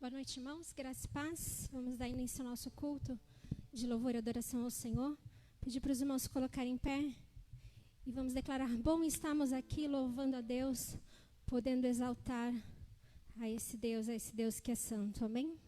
Boa noite, irmãos. Graça e paz. Vamos dar início ao nosso culto de louvor e adoração ao Senhor. Pedir para os irmãos se colocarem em pé e vamos declarar: bom estarmos aqui louvando a Deus, podendo exaltar a esse Deus que é santo. Amém?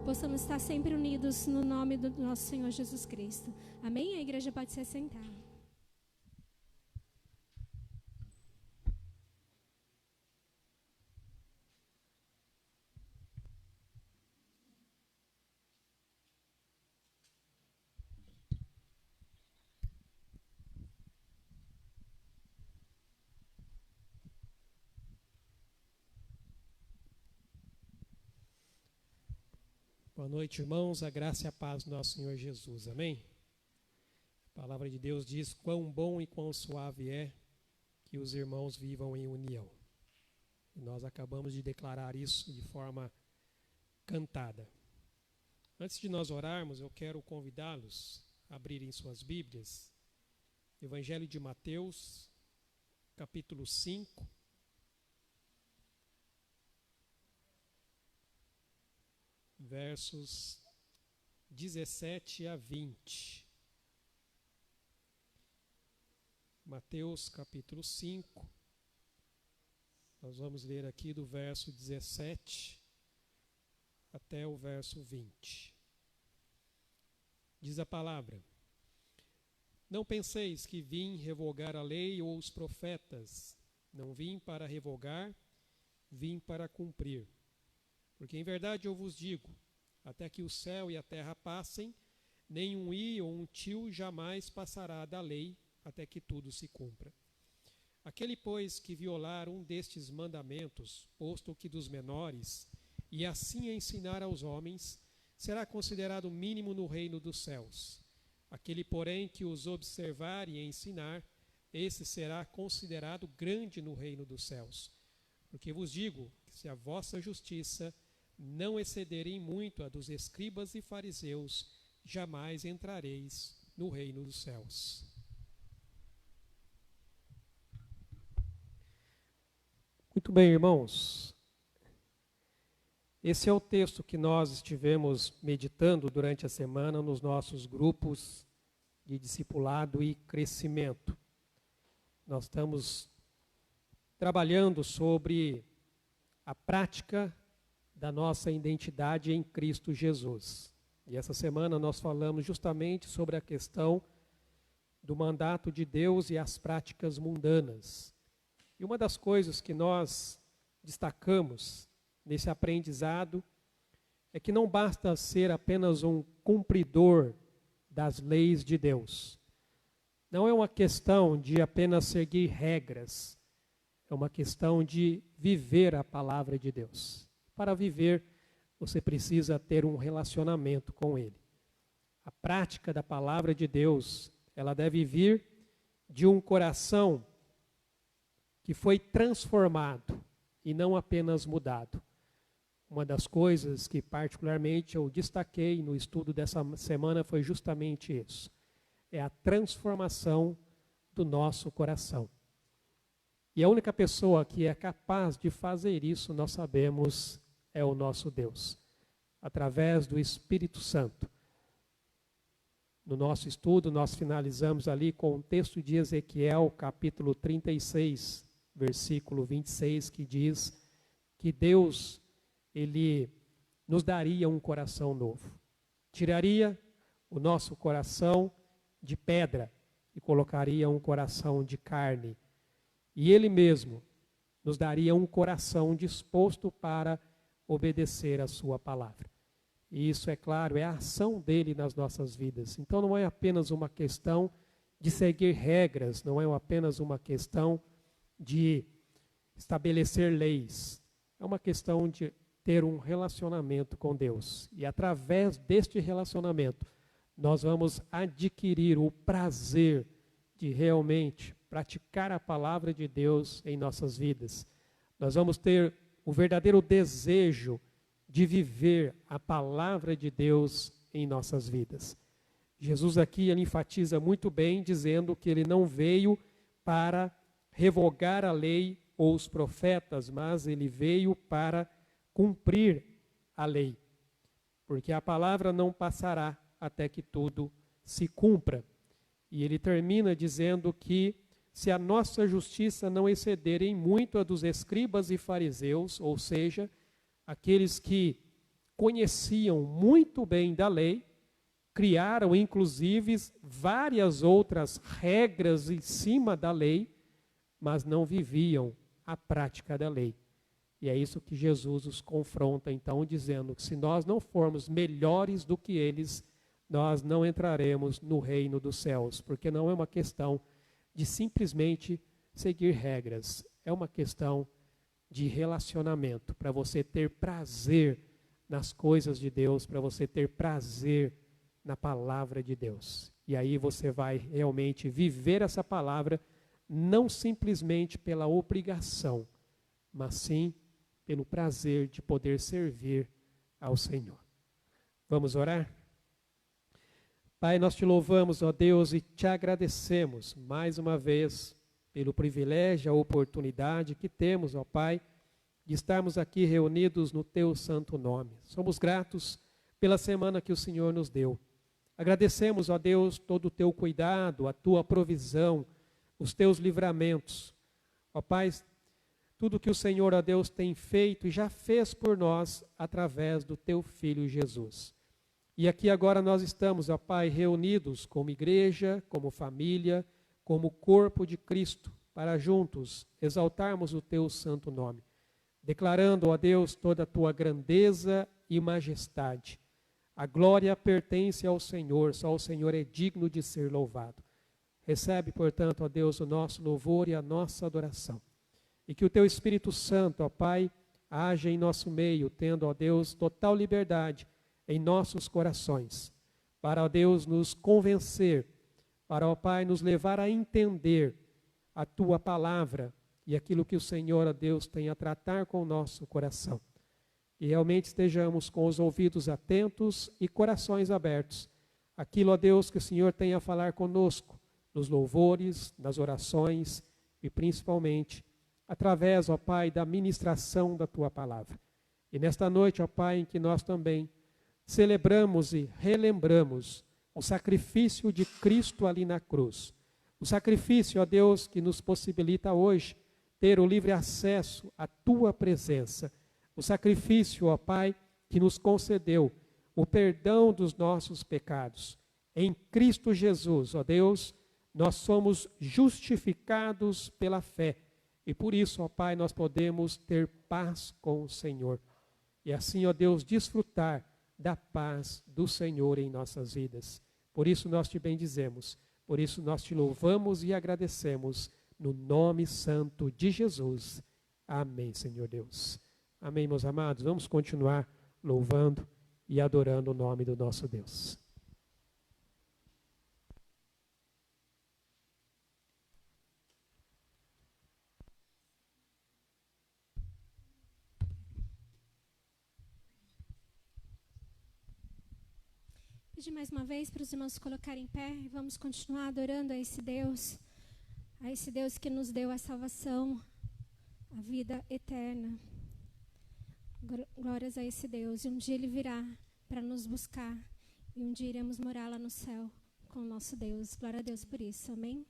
Possamos estar sempre unidos no nome do nosso Senhor Jesus Cristo. Amém? A igreja pode se assentar. Boa noite, irmãos. A graça e a paz do nosso Senhor Jesus. Amém? A palavra de Deus diz: quão bom e quão suave é que os irmãos vivam em união. E nós acabamos de declarar isso de forma cantada. Antes de nós orarmos, eu quero convidá-los a abrirem suas Bíblias. Evangelho de Mateus, capítulo 5. Versos 17 a 20. Mateus capítulo 5. Nós vamos ler aqui do verso 17 até o verso 20. Diz a palavra: não penseis que vim revogar a lei ou os profetas. Não vim para revogar, vim para cumprir. Porque em verdade eu vos digo, até que o céu e a terra passem, nem um i ou um tio jamais passará da lei, até que tudo se cumpra. Aquele, pois, que violar um destes mandamentos, posto que dos menores, e assim ensinar aos homens, será considerado mínimo no reino dos céus. Aquele, porém, que os observar e ensinar, esse será considerado grande no reino dos céus. Porque vos digo que se a vossa justiça não excederem muito a dos escribas e fariseus, jamais entrareis no reino dos céus. Muito bem, irmãos. Esse é o texto que nós estivemos meditando durante a semana nos nossos grupos de discipulado e crescimento. Nós estamos trabalhando sobre a prática da nossa identidade em Cristo Jesus. E essa semana nós falamos justamente sobre a questão do mandato de Deus e as práticas mundanas. E uma das coisas que nós destacamos nesse aprendizado é que não basta ser apenas um cumpridor das leis de Deus. Não é uma questão de apenas seguir regras, é uma questão de viver a palavra de Deus. Para viver, você precisa ter um relacionamento com Ele. A prática da palavra de Deus, ela deve vir de um coração que foi transformado e não apenas mudado. Uma das coisas que particularmente eu destaquei no estudo dessa semana foi justamente isso. É a transformação do nosso coração. E a única pessoa que é capaz de fazer isso, nós sabemos, é o nosso Deus, através do Espírito Santo. No nosso estudo, nós finalizamos ali com o texto de Ezequiel, capítulo 36, versículo 26, que diz que Deus, Ele nos daria um coração novo. Tiraria o nosso coração de pedra e colocaria um coração de carne. E Ele mesmo nos daria um coração disposto para obedecer a sua palavra. E isso, é claro, é a ação dele nas nossas vidas. Então não é apenas uma questão de seguir regras, não é apenas uma questão de estabelecer leis. É uma questão de ter um relacionamento com Deus. E através deste relacionamento, nós vamos adquirir o prazer de realmente praticar a palavra de Deus em nossas vidas. Nós vamos ter o verdadeiro desejo de viver a palavra de Deus em nossas vidas. Jesus aqui ele enfatiza muito bem, dizendo que ele não veio para revogar a lei ou os profetas, mas ele veio para cumprir a lei. Porque a palavra não passará até que tudo se cumpra. E ele termina dizendo que se a nossa justiça não exceder em muito a dos escribas e fariseus, ou seja, aqueles que conheciam muito bem da lei, criaram inclusive várias outras regras em cima da lei, mas não viviam a prática da lei. E é isso que Jesus os confronta, então, dizendo que se nós não formos melhores do que eles, nós não entraremos no reino dos céus, porque não é uma questão de simplesmente seguir regras, é uma questão de relacionamento, para você ter prazer nas coisas de Deus, para você ter prazer na palavra de Deus. E aí você vai realmente viver essa palavra, não simplesmente pela obrigação, mas sim pelo prazer de poder servir ao Senhor. Vamos orar? Pai, nós te louvamos, ó Deus, e te agradecemos mais uma vez pelo privilégio, a oportunidade que temos, ó Pai, de estarmos aqui reunidos no teu santo nome. Somos gratos pela semana que o Senhor nos deu. Agradecemos, ó Deus, todo o teu cuidado, a tua provisão, os teus livramentos. Ó Pai, tudo que o Senhor, ó Deus, tem feito e já fez por nós através do teu Filho Jesus. E aqui agora nós estamos, ó Pai, reunidos como igreja, como família, como corpo de Cristo, para juntos exaltarmos o teu santo nome. declarando, ó Deus, toda a tua grandeza e majestade. A glória pertence ao Senhor, só o Senhor é digno de ser louvado. Recebe, portanto, ó Deus, o nosso louvor e a nossa adoração. E que o teu Espírito Santo, ó Pai, haja em nosso meio, tendo, ó Deus, total liberdade em nossos corações, para, ó Deus, nos convencer, para, ó Pai, nos levar a entender a tua palavra e aquilo que o Senhor, ó Deus, tem a tratar com o nosso coração. E realmente estejamos com os ouvidos atentos e corações abertos. Aquilo, ó Deus, que o Senhor tem a falar conosco, nos louvores, nas orações e principalmente através, ó Pai, da ministração da tua palavra. E nesta noite, ó Pai, em que nós também celebramos e relembramos o sacrifício de Cristo ali na cruz. O sacrifício, ó Deus, que nos possibilita hoje ter o livre acesso à tua presença. O sacrifício, ó Pai, que nos concedeu o perdão dos nossos pecados. Em Cristo Jesus, ó Deus, nós somos justificados pela fé. E por isso, ó Pai, nós podemos ter paz com o Senhor. E assim, ó Deus, desfrutar da paz do Senhor em nossas vidas. Por isso nós te bendizemos. Por isso nós te louvamos e agradecemos no nome santo de Jesus. Amém, Senhor Deus. Amém, meus amados. Vamos continuar louvando e adorando o nome do nosso Deus. Pedir mais uma vez para os irmãos se colocarem em pé e vamos continuar adorando a esse Deus que nos deu a salvação, a vida eterna. Glórias a esse Deus. E um dia Ele virá para nos buscar e um dia iremos morar lá no céu com o nosso Deus. Glória a Deus por isso. Amém?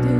Tu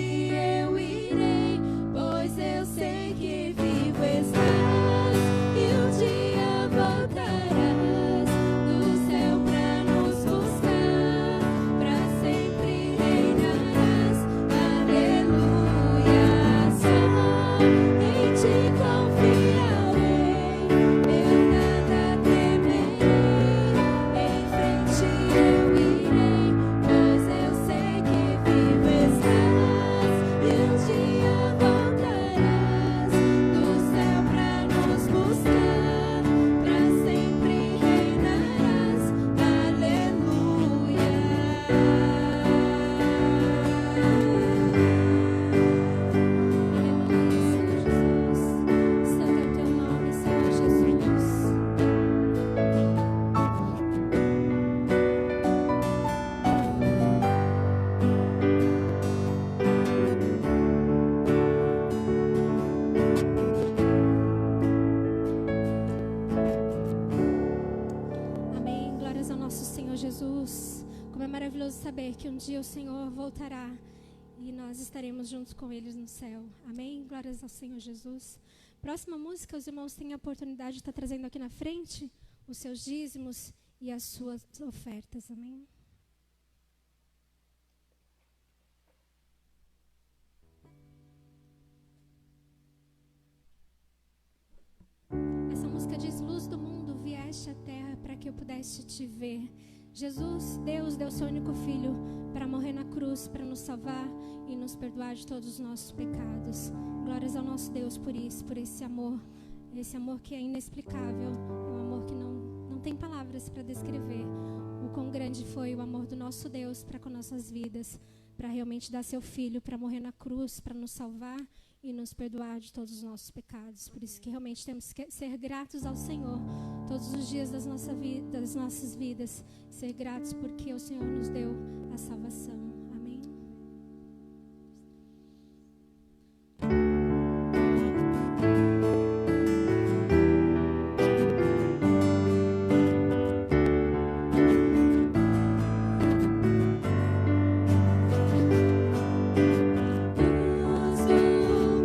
eu irei, pois eu sei que vivo estás e um dia voltarás do céu pra nos buscar, pra sempre reinarás. Aleluia, só em ti confiarei, eu nada temerei, em frente eu irei, pois eu sei que vivo estás e um dia voltarás do céu pra nos buscar, pra sempre reinarás. Aleluia. Aleluia, Senhor Jesus. Santo é o teu nome, Senhor Jesus. Amém. Glórias ao nosso Senhor Jesus. Como é maravilhoso saber que um dia o Senhor voltará e nós estaremos juntos com Ele no céu. Amém. Glórias ao Senhor Jesus. Próxima música, os irmãos têm a oportunidade de estar trazendo aqui na frente os seus dízimos e as suas ofertas. Amém. Essa música diz: luz do mundo, vieste à terra para que eu pudesse te ver. Jesus, Deus, deu seu único filho para morrer na cruz, para nos salvar e nos perdoar de todos os nossos pecados. Glórias ao nosso Deus por isso, por esse amor que é inexplicável, é um amor que não tem palavras para descrever o quão grande foi o amor do nosso Deus para com nossas vidas, para realmente dar seu filho para morrer na cruz, para nos salvar e nos perdoar de todos os nossos pecados. Por isso que realmente temos que ser gratos ao Senhor todos os dias das nossas vidas, ser gratos porque o Senhor nos deu a salvação. Amém. Luz do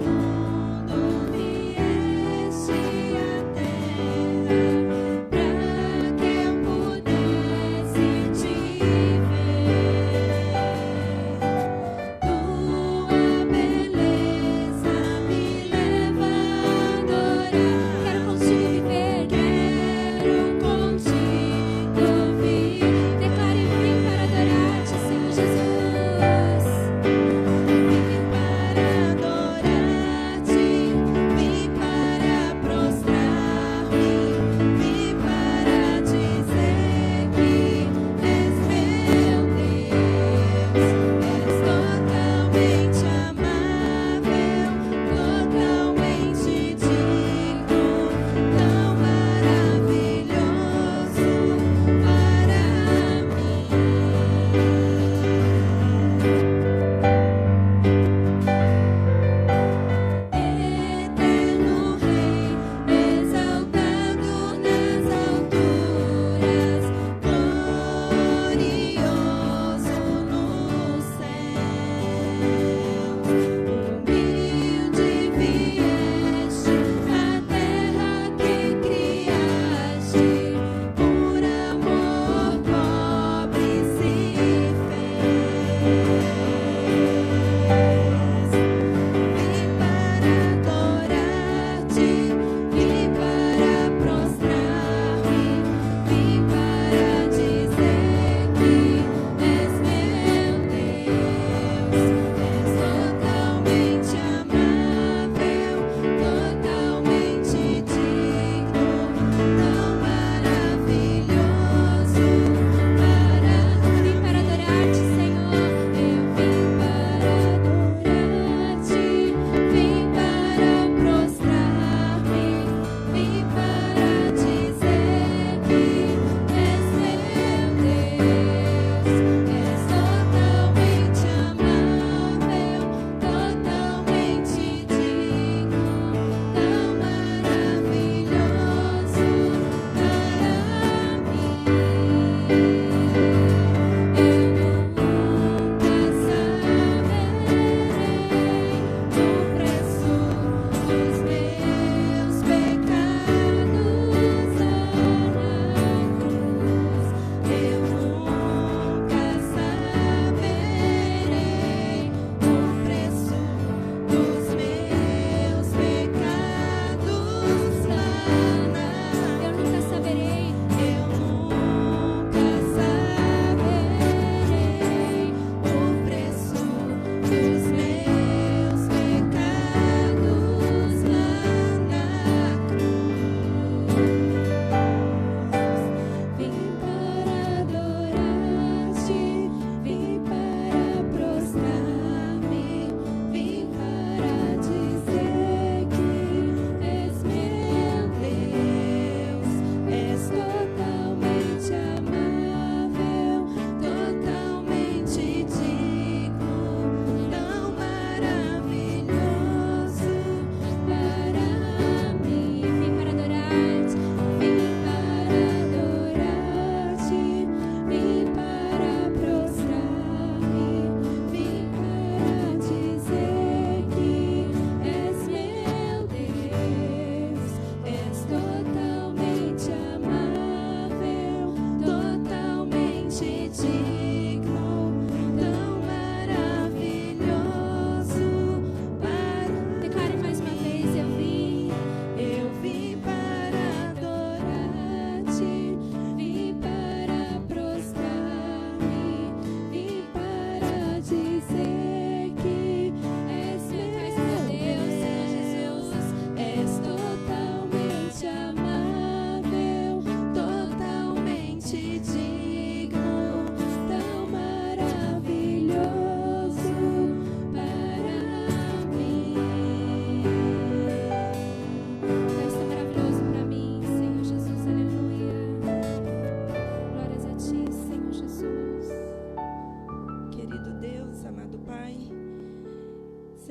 mundo, vieste à terra pra que eu pudesse te ver.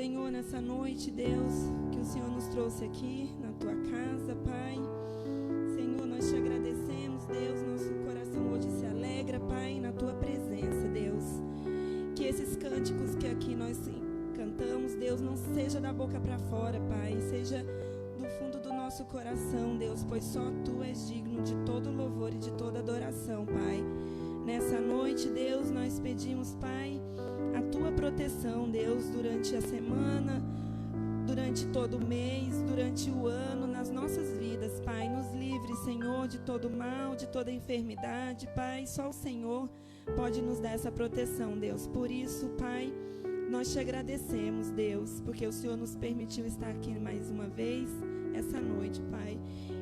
Senhor, nessa noite, Deus, que o Senhor nos trouxe aqui na tua casa, Pai. Senhor, nós te agradecemos, Deus, nosso coração hoje se alegra, Pai, na tua presença, Deus. Que esses cânticos que aqui nós cantamos, Deus, não seja da boca para fora, Pai, seja do fundo do nosso coração, Deus, pois só tu és digno de todo louvor e de toda adoração, Pai. Nessa noite, Deus, nós pedimos, Pai, a tua proteção, Deus, durante a semana, durante todo o mês, durante o ano, nas nossas vidas, Pai. Nos livre, Senhor, de todo mal, de toda enfermidade, Pai. Só o Senhor pode nos dar essa proteção, Deus. Por isso, Pai, nós te agradecemos, Deus, porque o Senhor nos permitiu estar aqui mais uma vez, essa noite, Pai.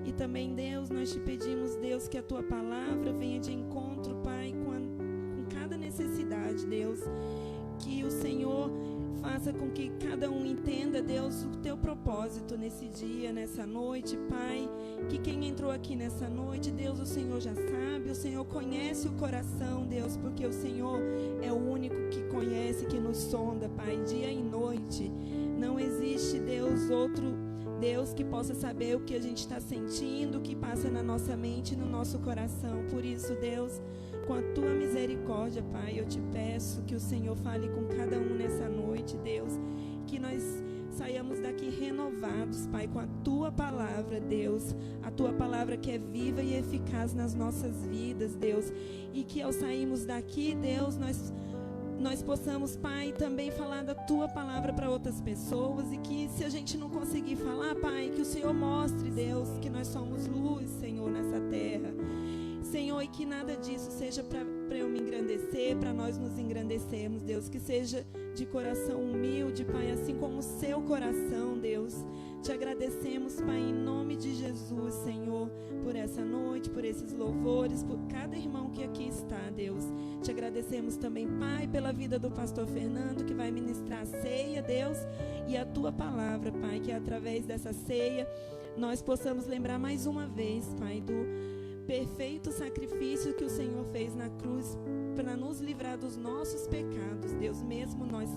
E também, Deus, nós te pedimos, Deus, que a tua palavra venha de encontro, Pai, com cada necessidade, Deus. Que o Senhor faça com que cada um entenda, Deus, o teu propósito nesse dia, nessa noite, Pai. Que quem entrou aqui nessa noite, Deus, o Senhor já sabe, o Senhor conhece o coração, Deus, porque o Senhor é o único que conhece, que nos sonda, Pai, dia e noite. Não existe, Deus, outro Deus que possa saber o que a gente está sentindo, o que passa na nossa mente e no nosso coração. Por isso, Deus, com a tua misericórdia, Pai, eu te peço que o Senhor fale com cada um nessa noite, Deus, que nós saiamos daqui renovados, Pai, com a tua palavra, Deus, a tua palavra que é viva e eficaz nas nossas vidas, Deus, e que ao sairmos daqui, Deus, nós possamos, Pai, também falar da tua palavra para outras pessoas, e que se a gente não conseguir falar, Pai, que o Senhor mostre, Deus, que nós somos luz, Senhor, nessa terra. Senhor, e que nada disso seja para eu me engrandecer, para nós nos engrandecermos, Deus, que seja de coração humilde, Pai, assim como o seu coração, Deus. Te agradecemos, Pai, em nome de Jesus, Senhor, por essa noite, por esses louvores, por cada irmão que aqui está, Deus. Te agradecemos também, Pai, pela vida do pastor Fernando, que vai ministrar a ceia, Deus, e a tua palavra, Pai, que através dessa ceia nós possamos lembrar mais uma vez, Pai, do perfeito sacrifício que o Senhor fez na cruz para nos livrar dos nossos pecados, Deus, mesmo nós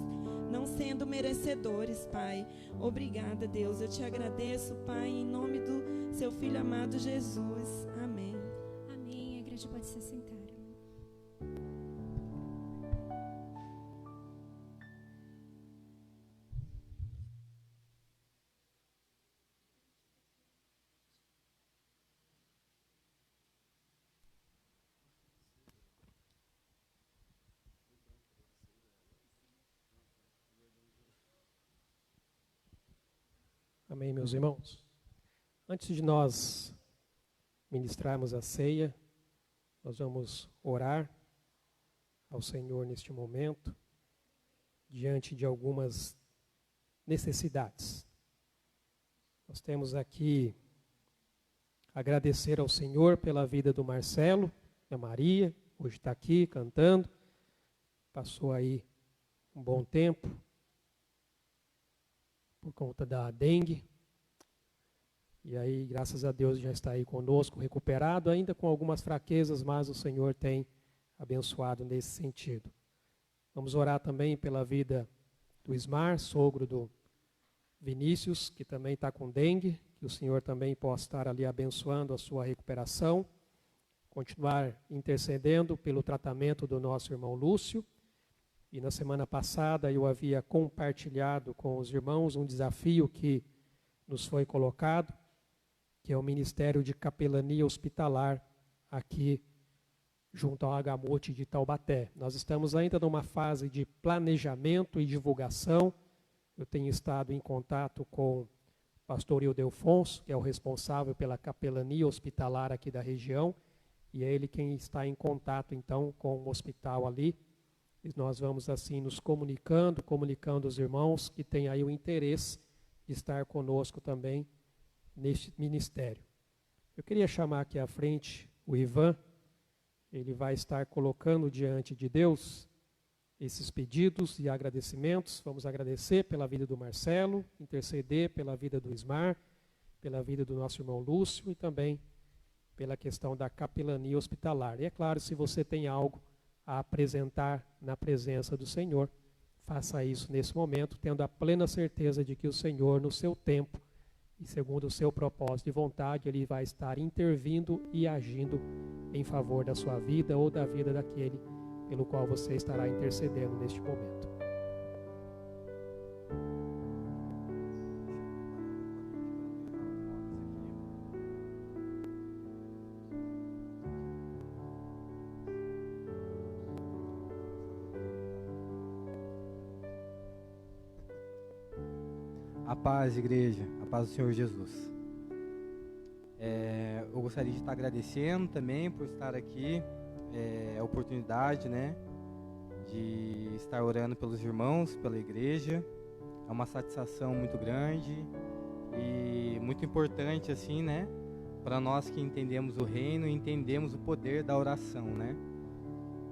não sendo merecedores, Pai. Obrigada, Deus. Eu te agradeço, Pai, em nome do seu Filho amado Jesus. Amém. Amém. A igreja pode se sentar. Amém, meus irmãos? Antes de nós ministrarmos a ceia, nós vamos orar ao Senhor neste momento, diante de algumas necessidades. Nós temos aqui agradecer ao Senhor pela vida do Marcelo, da Maria, hoje está aqui cantando, passou aí um bom tempo por conta da dengue. E aí, graças a Deus, já está aí conosco, recuperado, ainda com algumas fraquezas, mas o Senhor tem abençoado nesse sentido. Vamos orar também pela vida do Ismar, sogro do Vinícius, que também está com dengue, que o Senhor também possa estar ali abençoando a sua recuperação, continuar intercedendo pelo tratamento do nosso irmão Lúcio. E na semana passada eu havia compartilhado com os irmãos um desafio que nos foi colocado, que é o Ministério de Capelania Hospitalar aqui junto ao Agamote de Taubaté. Nós estamos ainda numa fase de planejamento e divulgação. Eu tenho estado em contato com o pastor Ildefonso, que é o responsável pela capelania hospitalar aqui da região, e é ele quem está em contato então com o hospital ali. E nós vamos assim nos comunicando os irmãos que têm aí o interesse de estar conosco também neste ministério. Eu queria chamar aqui à frente o Ivan, ele vai estar colocando diante de Deus esses pedidos e agradecimentos. Vamos agradecer pela vida do Marcelo, interceder pela vida do Ismar, pela vida do nosso irmão Lúcio e também pela questão da capelania hospitalar. E é claro, se você tem algo a apresentar na presença do Senhor, faça isso nesse momento, tendo a plena certeza de que o Senhor, no seu tempo e segundo o seu propósito e vontade, Ele vai estar intervindo e agindo em favor da sua vida ou da vida daquele pelo qual você estará intercedendo neste momento. A paz, igreja, a paz do Senhor Jesus. Eu gostaria de estar agradecendo também por estar aqui, a oportunidade, né, de estar orando pelos irmãos, pela igreja. É uma satisfação muito grande e muito importante, assim, né, para nós que entendemos o reino e entendemos o poder da oração, né.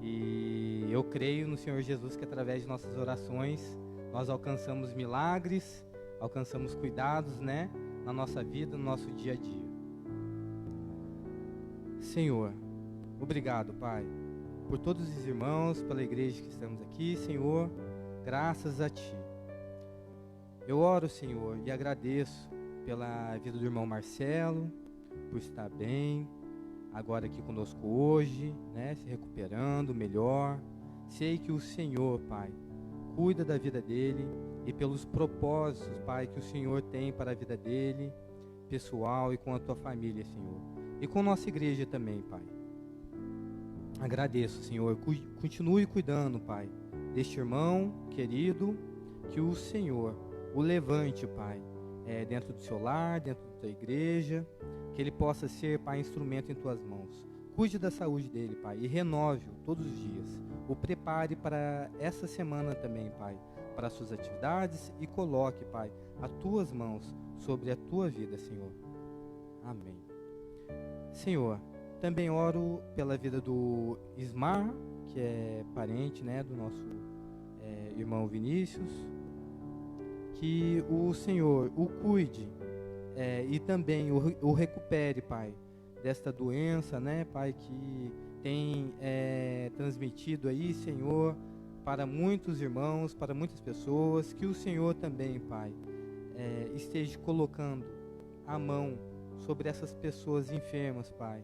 E eu creio no Senhor Jesus que através de nossas orações nós alcançamos milagres, alcançamos cuidados, né, na nossa vida, no nosso dia a dia. Senhor, obrigado, Pai, por todos os irmãos, pela igreja que estamos aqui, Senhor, graças a Ti. Eu oro, Senhor, e agradeço pela vida do irmão Marcelo, por estar bem, agora aqui conosco hoje, né, se recuperando melhor. Sei que o Senhor, Pai, cuida da vida dele e pelos propósitos, Pai, que o Senhor tem para a vida dele, pessoal e com a tua família, Senhor. E com nossa igreja também, Pai. Agradeço, Senhor. Continue cuidando, Pai, deste irmão querido, que o Senhor o levante, Pai, dentro do seu lar, dentro da tua igreja, que ele possa ser, Pai, instrumento em tuas mãos. Cuide da saúde dele, Pai, e renove-o todos os dias. O prepare para essa semana também, Pai, para as suas atividades e coloque, Pai, as tuas mãos sobre a tua vida, Senhor. Amém. Senhor, também oro pela vida do Ismar, que é parente, né, do nosso irmão Vinícius, que o Senhor o cuide e também o recupere, Pai, desta doença, né, Pai, que tem transmitido aí, Senhor, para muitos irmãos, para muitas pessoas, que o Senhor também, Pai, esteja colocando a mão sobre essas pessoas enfermas, Pai,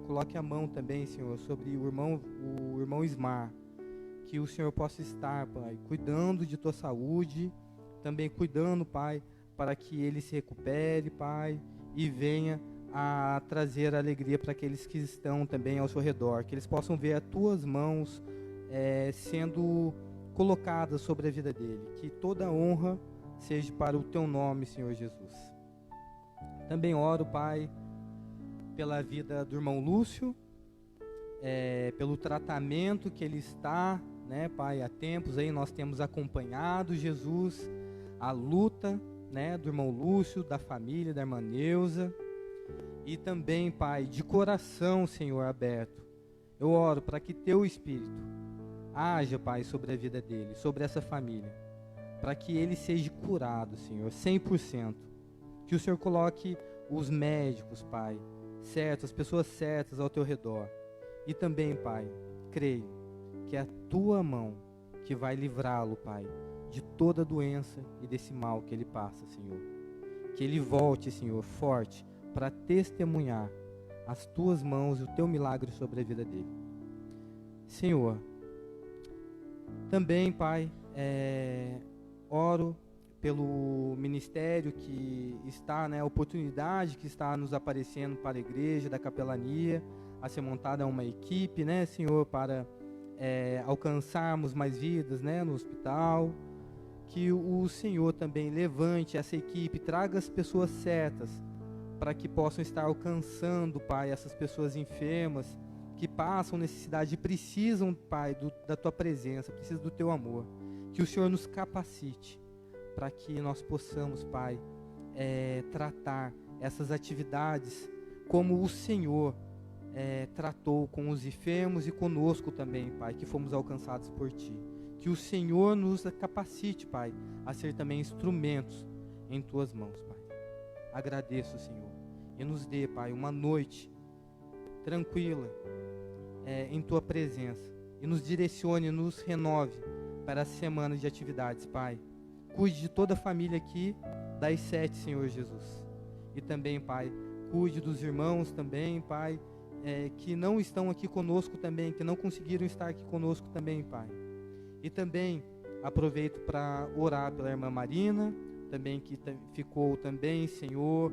coloque a mão também, Senhor, sobre o irmão Ismar, que o Senhor possa estar, Pai, cuidando de tua saúde, também cuidando, Pai, para que ele se recupere, Pai, e venha a trazer alegria para aqueles que estão também ao seu redor, que eles possam ver as tuas mãos sendo colocadas sobre a vida dele, que toda honra seja para o teu nome, Senhor Jesus. Também oro, Pai, pela vida do irmão Lúcio, pelo tratamento que ele está, né, Pai, há tempos aí nós temos acompanhado, Jesus, a luta, né, do irmão Lúcio, da família, da irmã Neuza, e também, Pai, de coração, Senhor, aberto, eu oro para que teu Espírito haja, Pai, sobre a vida dele, sobre essa família, para que ele seja curado, Senhor, 100%, que o Senhor coloque os médicos, Pai, certos, as pessoas certas ao teu redor, e também, Pai, creio que é a tua mão que vai livrá-lo, Pai, de toda doença e desse mal que ele passa, Senhor. Que ele volte, Senhor, forte, para testemunhar as tuas mãos e o teu milagre sobre a vida dele. Senhor, também, Pai, oro pelo ministério que está, né, a oportunidade que está nos aparecendo para a igreja, da capelania, a ser montada uma equipe, né, Senhor, para alcançarmos mais vidas, né, no hospital. Que o Senhor também levante essa equipe, traga as pessoas certas, para que possam estar alcançando, Pai, essas pessoas enfermas, que passam necessidade e precisam, Pai, da Tua presença, precisam do Teu amor. Que o Senhor nos capacite, para que nós possamos, Pai, tratar essas atividades como o Senhor tratou com os enfermos e conosco também, Pai, que fomos alcançados por Ti. Que o Senhor nos capacite, Pai, a ser também instrumentos em Tuas mãos, Pai. Agradeço, Senhor, e nos dê, Pai, uma noite tranquila em Tua presença, e nos direcione, nos renove, para essa semana de atividades, Pai. Cuide de toda a família aqui das 7, Senhor Jesus. E também, Pai, cuide dos irmãos também, Pai, que não estão aqui conosco também, que não conseguiram estar aqui conosco também, Pai. E também aproveito para orar pela irmã Marina, também que ficou também, Senhor,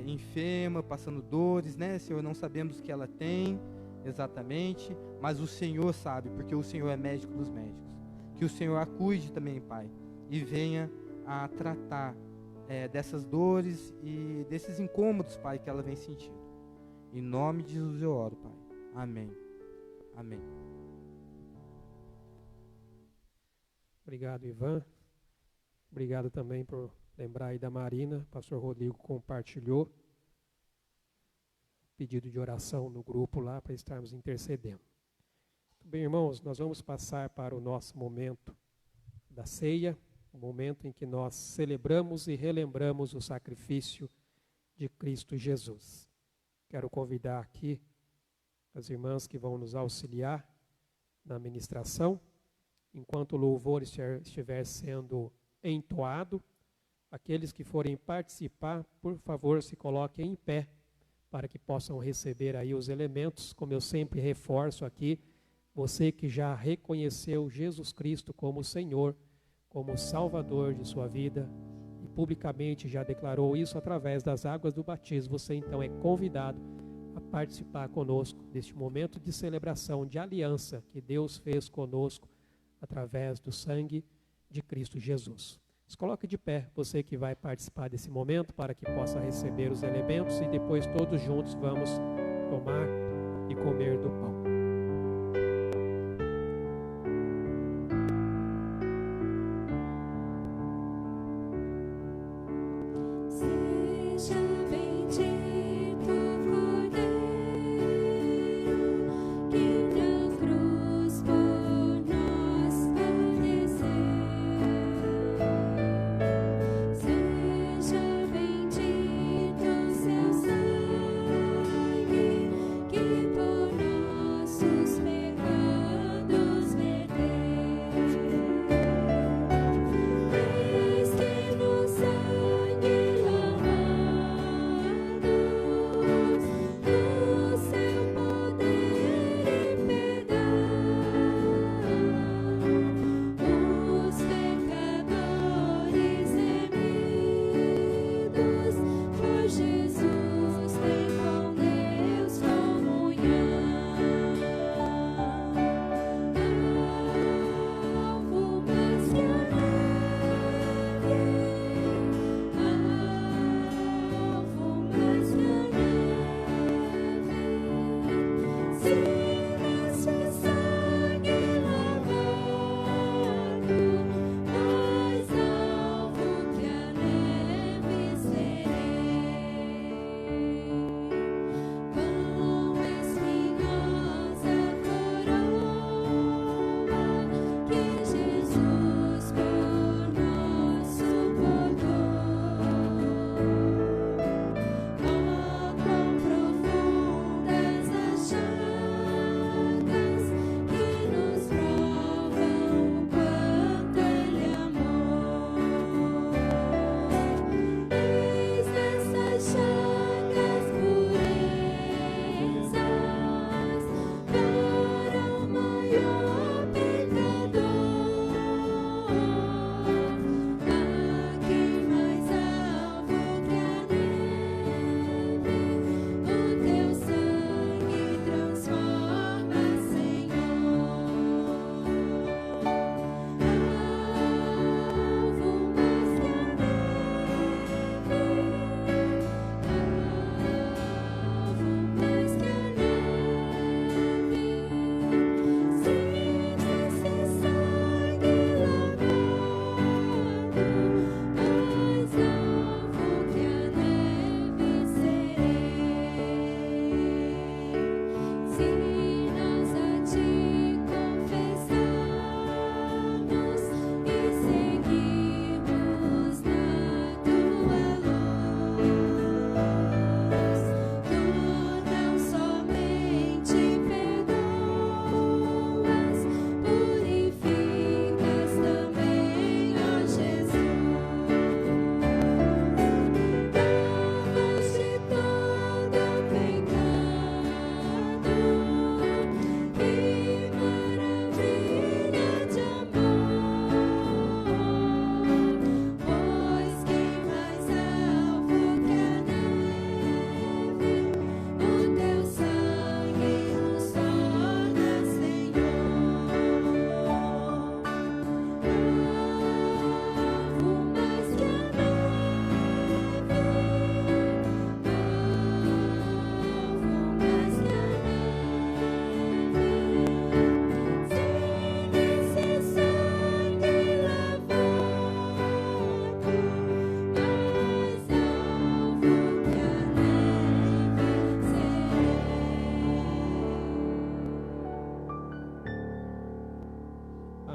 enferma, passando dores, né, Senhor? Não sabemos o que ela tem exatamente, mas o Senhor sabe, porque o Senhor é médico dos médicos. Que o Senhor a cuide também, Pai, e venha a tratar dessas dores e desses incômodos, Pai, que ela vem sentindo. Em nome de Jesus eu oro, Pai. Amém. Amém. Obrigado, Ivan. Obrigado também por lembrar aí da Marina. Pastor Rodrigo compartilhou pedido de oração no grupo lá para estarmos intercedendo. Muito bem, irmãos, nós vamos passar para o nosso momento da ceia, o momento em que nós celebramos e relembramos o sacrifício de Cristo Jesus. Quero convidar aqui as irmãs que vão nos auxiliar na ministração, enquanto o louvor estiver sendo entoado. Aqueles que forem participar, por favor, se coloquem em pé, para que possam receber aí os elementos. Como eu sempre reforço aqui, você que já reconheceu Jesus Cristo como Senhor, como Salvador de sua vida, e publicamente já declarou isso através das águas do batismo, você então é convidado a participar conosco deste momento de celebração, de aliança que Deus fez conosco através do sangue de Cristo Jesus. Se coloque de pé, você que vai participar desse momento, para que possa receber os elementos e depois todos juntos vamos tomar e comer do pão. Que por nós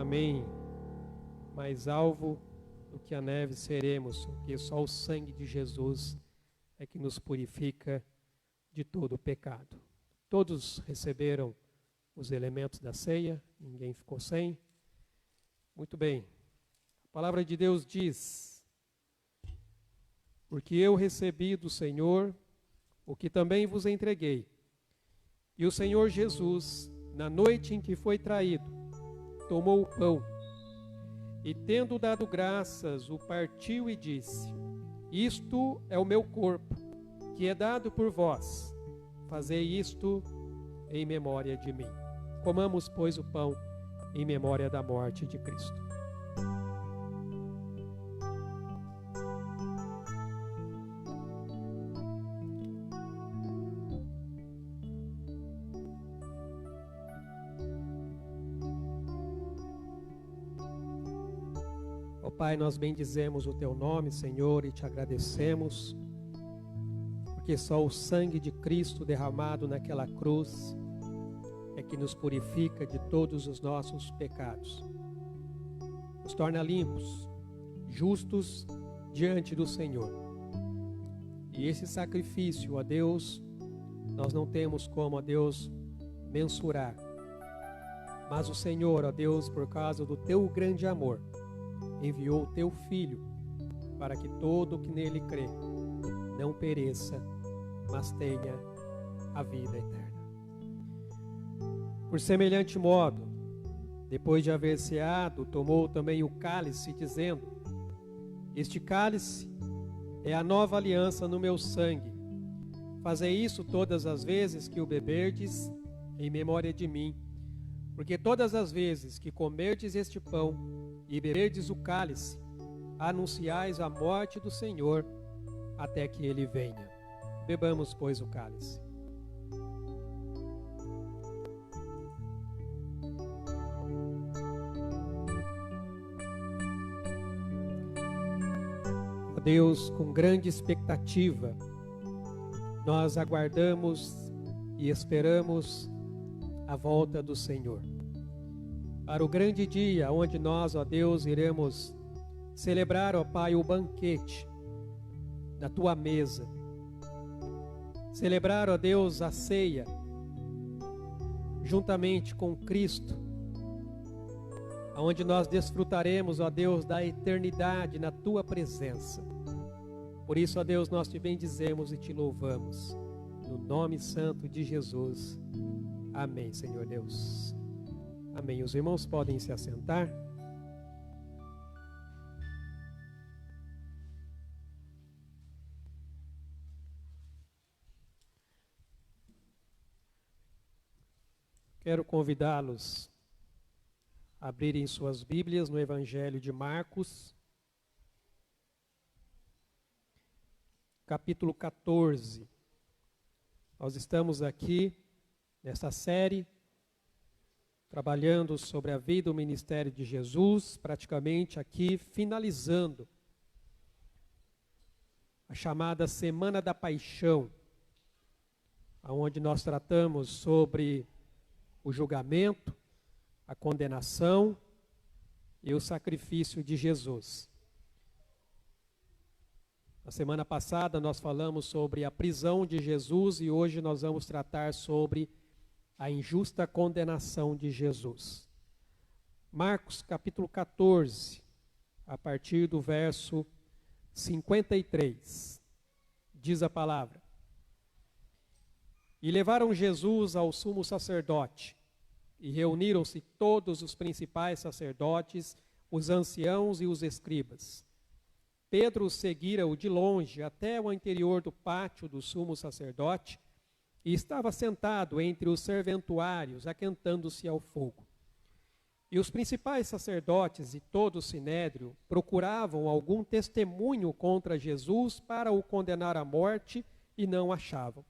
Amém. Mais alvo do que a neve seremos, porque só o sangue de Jesus é que nos purifica de todo o pecado. Todos receberam os elementos da ceia, ninguém ficou sem. Muito bem. A palavra de Deus diz: porque eu recebi do Senhor o que também vos entreguei. E o Senhor Jesus, na noite em que foi traído, tomou o pão e, tendo dado graças, o partiu e disse: isto é o meu corpo, que é dado por vós. Fazei isto em memória de mim. Comamos, pois, o pão em memória da morte de Cristo. Ó Pai, nós bendizemos o Teu nome, Senhor, e Te agradecemos, porque só o sangue de Cristo derramado naquela cruz é que nos purifica de todos os nossos pecados. Nos torna limpos, justos diante do Senhor. E esse sacrifício, ó Deus, nós não temos como, ó Deus, mensurar. Mas o Senhor, ó Deus, por causa do Teu grande amor, enviou o Teu Filho para que todo o que nele crê não pereça, mas tenha a vida eterna. Por semelhante modo, depois de haver ceado, tomou também o cálice, dizendo: este cálice é a nova aliança no meu sangue. Fazei isso todas as vezes que o beberdes, em memória de mim. Porque todas as vezes que comerdes este pão e beberdes o cálice, anunciais a morte do Senhor até que ele venha. Bebamos, pois, o cálice. Ó Deus, com grande expectativa, nós aguardamos e esperamos a volta do Senhor. Para o grande dia onde nós, ó Deus, iremos celebrar, ó Pai, o banquete da Tua mesa. Celebrar, ó Deus, a ceia, juntamente com Cristo, onde nós desfrutaremos, ó Deus, da eternidade na Tua presença. Por isso, ó Deus, nós Te bendizemos e Te louvamos, no nome santo de Jesus. Amém, Senhor Deus. Amém. Os irmãos podem se assentar. Quero convidá-los a abrirem suas Bíblias no Evangelho de Marcos, capítulo 14. Nós estamos aqui nessa série trabalhando sobre a vida e o ministério de Jesus, praticamente aqui finalizando a chamada Semana da Paixão, onde nós tratamos sobre o julgamento, a condenação e o sacrifício de Jesus. Na semana passada nós falamos sobre a prisão de Jesus e hoje nós vamos tratar sobre a injusta condenação de Jesus. Marcos capítulo 14, a partir do verso 53, diz a palavra: e levaram Jesus ao sumo sacerdote, e reuniram-se todos os principais sacerdotes, os anciãos e os escribas. Pedro seguira-o de longe até o interior do pátio do sumo sacerdote, e estava sentado entre os serventuários, aquentando-se ao fogo. E os principais sacerdotes e todo o sinédrio procuravam algum testemunho contra Jesus para o condenar à morte e não achavam.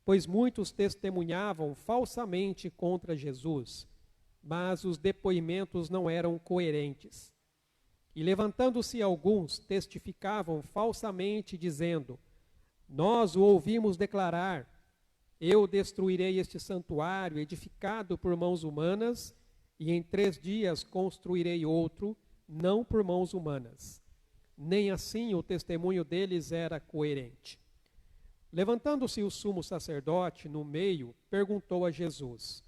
Pois muitos testemunhavam falsamente contra Jesus, mas os depoimentos não eram coerentes. E levantando-se alguns, testificavam falsamente, dizendo: nós o ouvimos declarar: eu destruirei este santuário edificado por mãos humanas, e em 3 dias construirei outro, não por mãos humanas. Nem assim o testemunho deles era coerente. Levantando-se o sumo sacerdote no meio, perguntou a Jesus: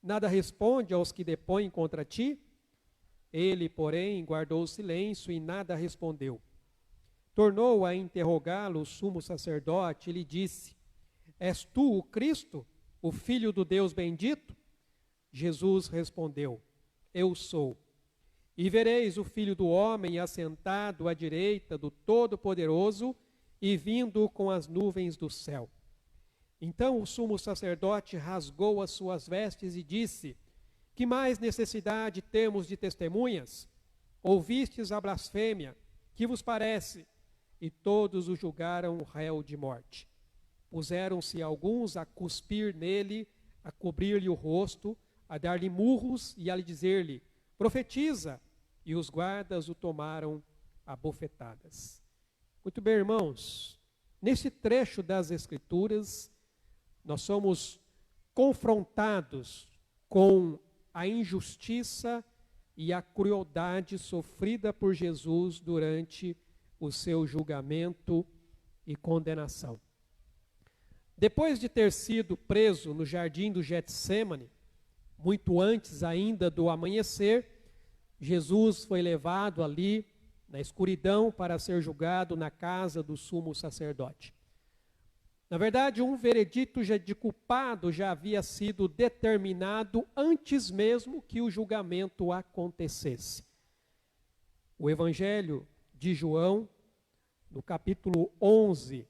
nada responde aos que depõem contra ti? Ele, porém, guardou silêncio e nada respondeu. Tornou a interrogá-lo o sumo sacerdote e lhe disse: és tu o Cristo, o Filho do Deus bendito? Jesus respondeu: eu sou. E vereis o Filho do Homem assentado à direita do Todo-Poderoso e vindo com as nuvens do céu. Então o sumo sacerdote rasgou as suas vestes e disse: que mais necessidade temos de testemunhas? Ouvistes a blasfêmia, que vos parece? E todos o julgaram réu de morte. Puseram-se alguns a cuspir nele, a cobrir-lhe o rosto, a dar-lhe murros e a lhe dizer-lhe: profetiza! E os guardas o tomaram a bofetadas. Muito bem, irmãos, nesse trecho das Escrituras, nós somos confrontados com a injustiça e a crueldade sofrida por Jesus durante o seu julgamento e condenação. Depois de ter sido preso no jardim do Getsêmani, muito antes ainda do amanhecer, Jesus foi levado ali na escuridão para ser julgado na casa do sumo sacerdote. Na verdade, um veredito de culpado já havia sido determinado antes mesmo que o julgamento acontecesse. O Evangelho de João, no capítulo 11,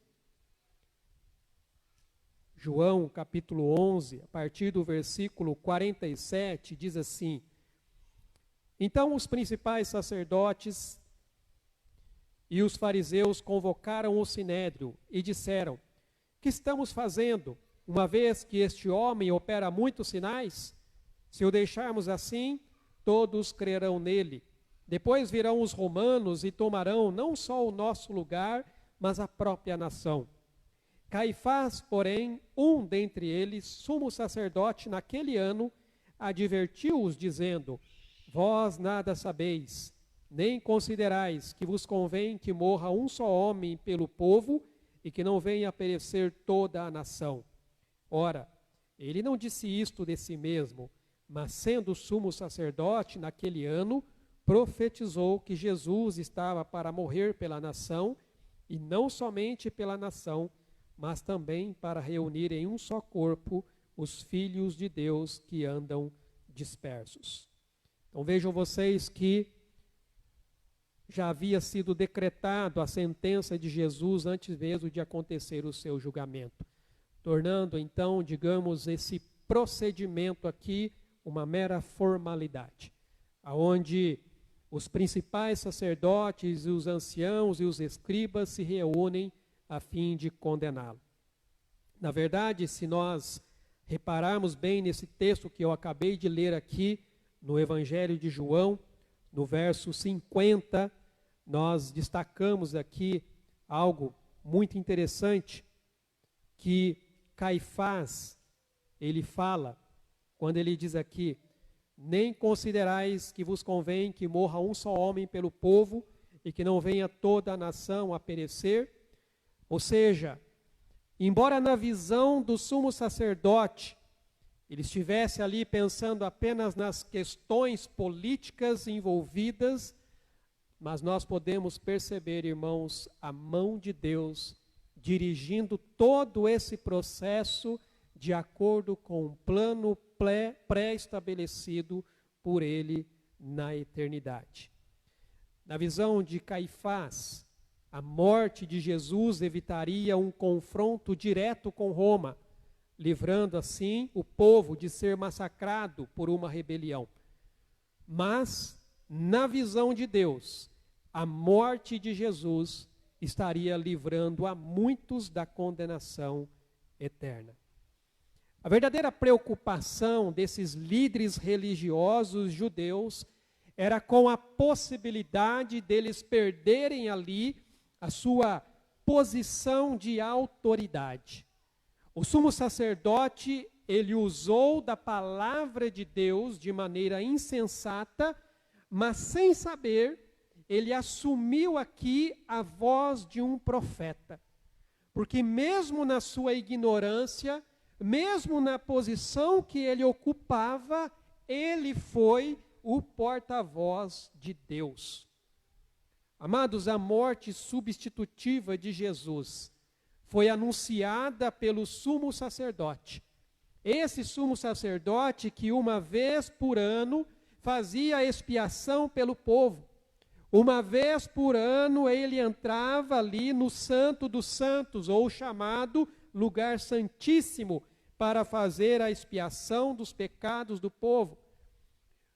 João, capítulo 11, a partir do versículo 47, diz assim: então os principais sacerdotes e os fariseus convocaram o sinédrio e disseram: que estamos fazendo, uma vez que este homem opera muitos sinais? Se o deixarmos assim, todos crerão nele. Depois virão os romanos e tomarão não só o nosso lugar, mas a própria nação. Caifás, porém, um dentre eles, sumo sacerdote naquele ano, advertiu-os, dizendo: vós nada sabeis, nem considerais que vos convém que morra um só homem pelo povo e que não venha a perecer toda a nação. Ora, ele não disse isto de si mesmo, mas sendo sumo sacerdote naquele ano, profetizou que Jesus estava para morrer pela nação, e não somente pela nação, mas também para reunir em um só corpo os filhos de Deus que andam dispersos. Então vejam vocês que já havia sido decretado a sentença de Jesus antes mesmo de acontecer o seu julgamento, tornando então, digamos, esse procedimento aqui uma mera formalidade, aonde os principais sacerdotes e os anciãos e os escribas se reúnem a fim de condená-lo. Na verdade, se nós repararmos bem nesse texto que eu acabei de ler aqui, no Evangelho de João, no verso 50, nós destacamos aqui algo muito interessante que Caifás, ele fala, quando ele diz aqui: nem considerais que vos convém que morra um só homem pelo povo e que não venha toda a nação a perecer. Ou seja, embora na visão do sumo sacerdote ele estivesse ali pensando apenas nas questões políticas envolvidas, mas nós podemos perceber, irmãos, a mão de Deus dirigindo todo esse processo de acordo com um plano pré-estabelecido por ele na eternidade. Na visão de Caifás, a morte de Jesus evitaria um confronto direto com Roma, livrando assim o povo de ser massacrado por uma rebelião. Mas, na visão de Deus, a morte de Jesus estaria livrando a muitos da condenação eterna. A verdadeira preocupação desses líderes religiosos judeus era com a possibilidade deles perderem ali a sua posição de autoridade. O sumo sacerdote ele usou da palavra de Deus de maneira insensata, mas sem saber, ele assumiu aqui a voz de um profeta. Porque mesmo na sua ignorância, mesmo na posição que ele ocupava, ele foi o porta-voz de Deus. Amados, a morte substitutiva de Jesus foi anunciada pelo sumo sacerdote. Esse sumo sacerdote que uma vez por ano fazia expiação pelo povo. Uma vez por ano ele entrava ali no Santo dos Santos, ou chamado Lugar Santíssimo, para fazer a expiação dos pecados do povo.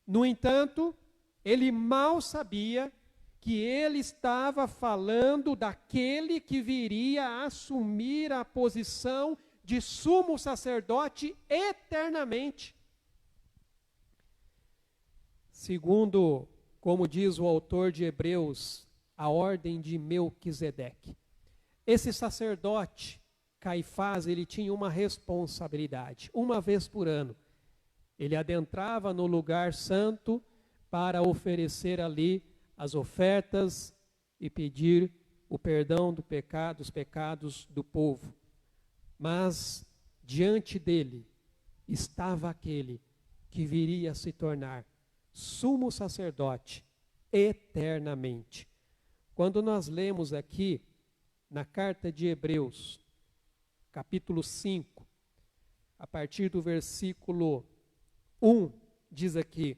No entanto, ele mal sabia que ele estava falando daquele que viria a assumir a posição de sumo sacerdote eternamente. Segundo, como diz o autor de Hebreus, a ordem de Melquisedeque. Esse sacerdote, Caifás, ele tinha uma responsabilidade. Uma vez por ano, ele adentrava no lugar santo para oferecer ali as ofertas e pedir o perdão dos pecados do povo. Mas diante dele estava aquele que viria a se tornar sumo sacerdote eternamente. Quando nós lemos aqui na carta de Hebreus, capítulo 5, a partir do versículo 1, diz aqui: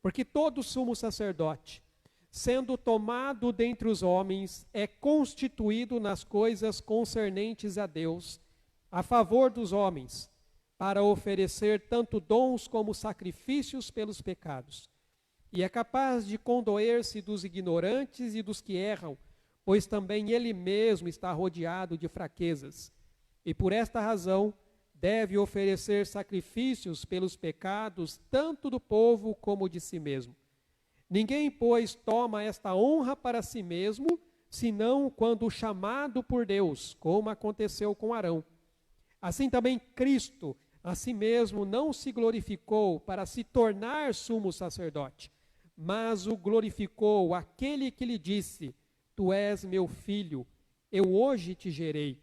porque todo sumo sacerdote, sendo tomado dentre os homens, é constituído nas coisas concernentes a Deus, a favor dos homens, para oferecer tanto dons como sacrifícios pelos pecados. E é capaz de condoer-se dos ignorantes e dos que erram, pois também ele mesmo está rodeado de fraquezas. E por esta razão deve oferecer sacrifícios pelos pecados, tanto do povo como de si mesmo. Ninguém, pois, toma esta honra para si mesmo, senão quando chamado por Deus, como aconteceu com Arão. Assim também Cristo, a si mesmo, não se glorificou para se tornar sumo sacerdote, mas o glorificou aquele que lhe disse: Tu és meu filho, eu hoje te gerei.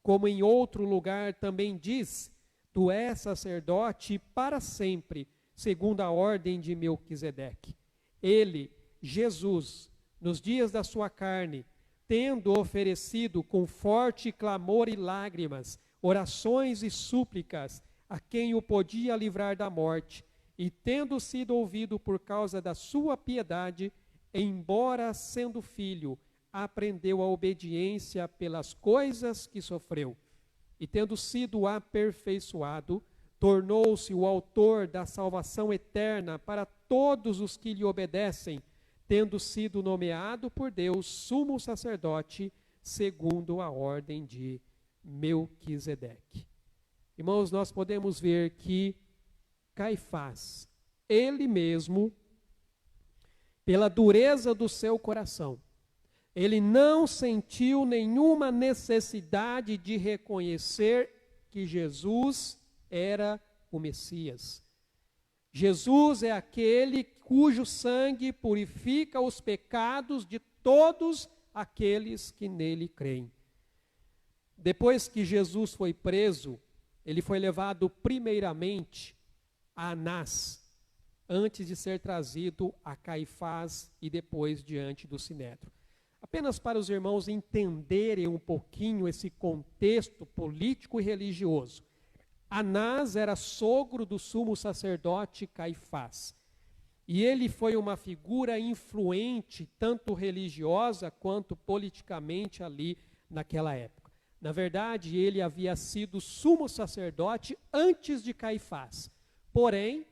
Como em outro lugar também diz: Tu és sacerdote para sempre, segundo a ordem de Melquisedeque. Ele, Jesus, nos dias da sua carne, tendo oferecido com forte clamor e lágrimas, orações e súplicas, a quem o podia livrar da morte, e tendo sido ouvido por causa da sua piedade, embora sendo filho, aprendeu a obediência pelas coisas que sofreu. E tendo sido aperfeiçoado, tornou-se o autor da salvação eterna para todos os que lhe obedecem, tendo sido nomeado por Deus sumo sacerdote, segundo a ordem de Melquisedeque. Irmãos, nós podemos ver que Caifás, ele mesmo, pela dureza do seu coração, ele não sentiu nenhuma necessidade de reconhecer que Jesus era o Messias. Jesus é aquele cujo sangue purifica os pecados de todos aqueles que nele creem. Depois que Jesus foi preso, ele foi levado primeiramente a Anás, antes de ser trazido a Caifás e depois diante do Sinédrio. Apenas para os irmãos entenderem um pouquinho esse contexto político e religioso. Anás era sogro do sumo sacerdote Caifás. E ele foi uma figura influente, tanto religiosa quanto politicamente ali naquela época. Na verdade, ele havia sido sumo sacerdote antes de Caifás. Porém,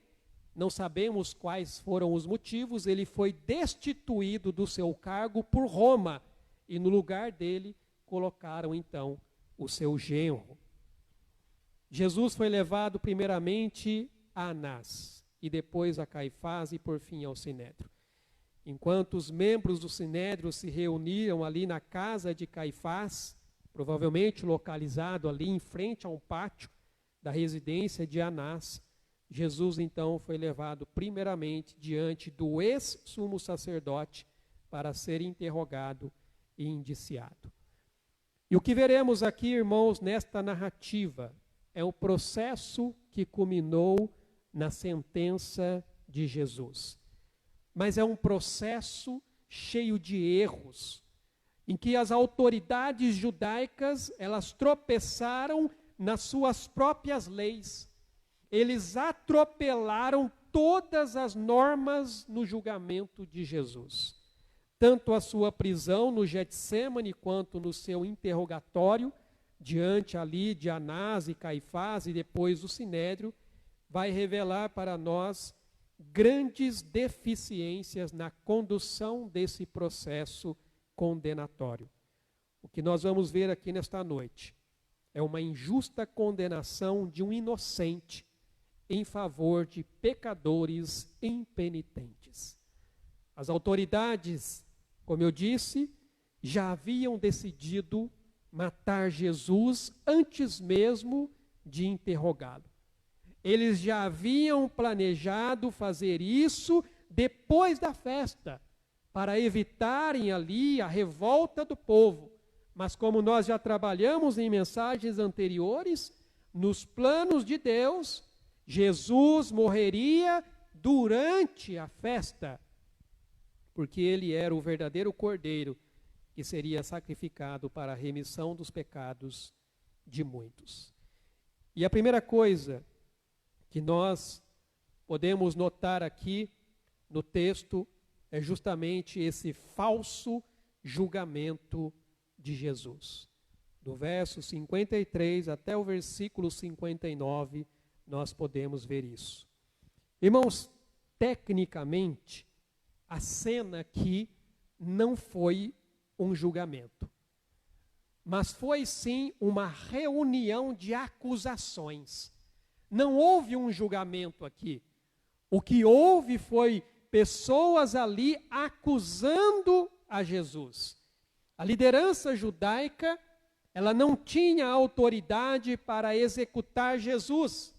não sabemos quais foram os motivos, ele foi destituído do seu cargo por Roma. E no lugar dele, colocaram então o seu genro. Jesus foi levado primeiramente a Anás, e depois a Caifás, e por fim ao Sinédrio. Enquanto os membros do Sinédrio se reuniram ali na casa de Caifás, provavelmente localizado ali em frente a um pátio, da residência de Anás, Jesus então foi levado primeiramente diante do ex-sumo sacerdote para ser interrogado e indiciado. E o que veremos aqui, irmãos, nesta narrativa, é o processo que culminou na sentença de Jesus. Mas é um processo cheio de erros, em que as autoridades judaicas, elas tropeçaram nas suas próprias leis. Eles atropelaram todas as normas no julgamento de Jesus. Tanto a sua prisão no Getsêmani, quanto no seu interrogatório, diante ali de Anás e Caifás e depois do Sinédrio, vai revelar para nós grandes deficiências na condução desse processo condenatório. O que nós vamos ver aqui nesta noite é uma injusta condenação de um inocente em favor de pecadores impenitentes. As autoridades, como eu disse, já haviam decidido matar Jesus antes mesmo de interrogá-lo. Eles já haviam planejado fazer isso depois da festa, para evitarem ali a revolta do povo. Mas como nós já trabalhamos em mensagens anteriores, nos planos de Deus, Jesus morreria durante a festa, porque ele era o verdadeiro cordeiro que seria sacrificado para a remissão dos pecados de muitos. E a primeira coisa que nós podemos notar aqui no texto é justamente esse falso julgamento de Jesus. Do verso 53 até o versículo 59, nós podemos ver isso. Irmãos, tecnicamente, a cena aqui não foi um julgamento, mas foi sim uma reunião de acusações. Não houve um julgamento aqui. O que houve foi pessoas ali acusando a Jesus. A liderança judaica, ela não tinha autoridade para executar Jesus,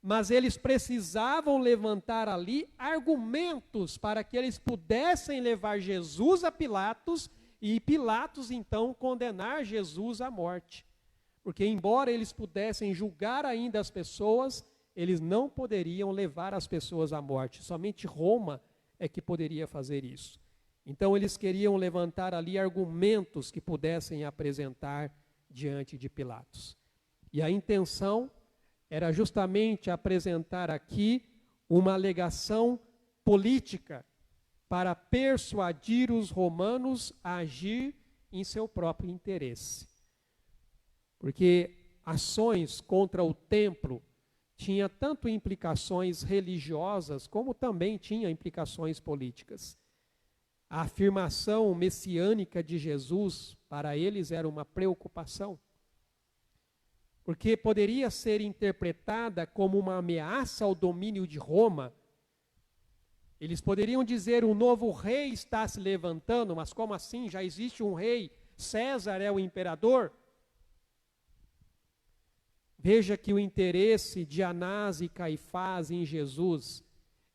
mas eles precisavam levantar ali argumentos para que eles pudessem levar Jesus a Pilatos e Pilatos então condenar Jesus à morte. Porque embora eles pudessem julgar ainda as pessoas, eles não poderiam levar as pessoas à morte. Somente Roma é que poderia fazer isso. Então eles queriam levantar ali argumentos que pudessem apresentar diante de Pilatos. E a intenção era justamente apresentar aqui uma alegação política para persuadir os romanos a agir em seu próprio interesse. Porque ações contra o templo tinha tanto implicações religiosas, como também tinha implicações políticas. A afirmação messiânica de Jesus, para eles, era uma preocupação, porque poderia ser interpretada como uma ameaça ao domínio de Roma. Eles poderiam dizer, um novo rei está se levantando, mas como assim? Já existe um rei, César é o imperador? Veja que o interesse de Anás e Caifás em Jesus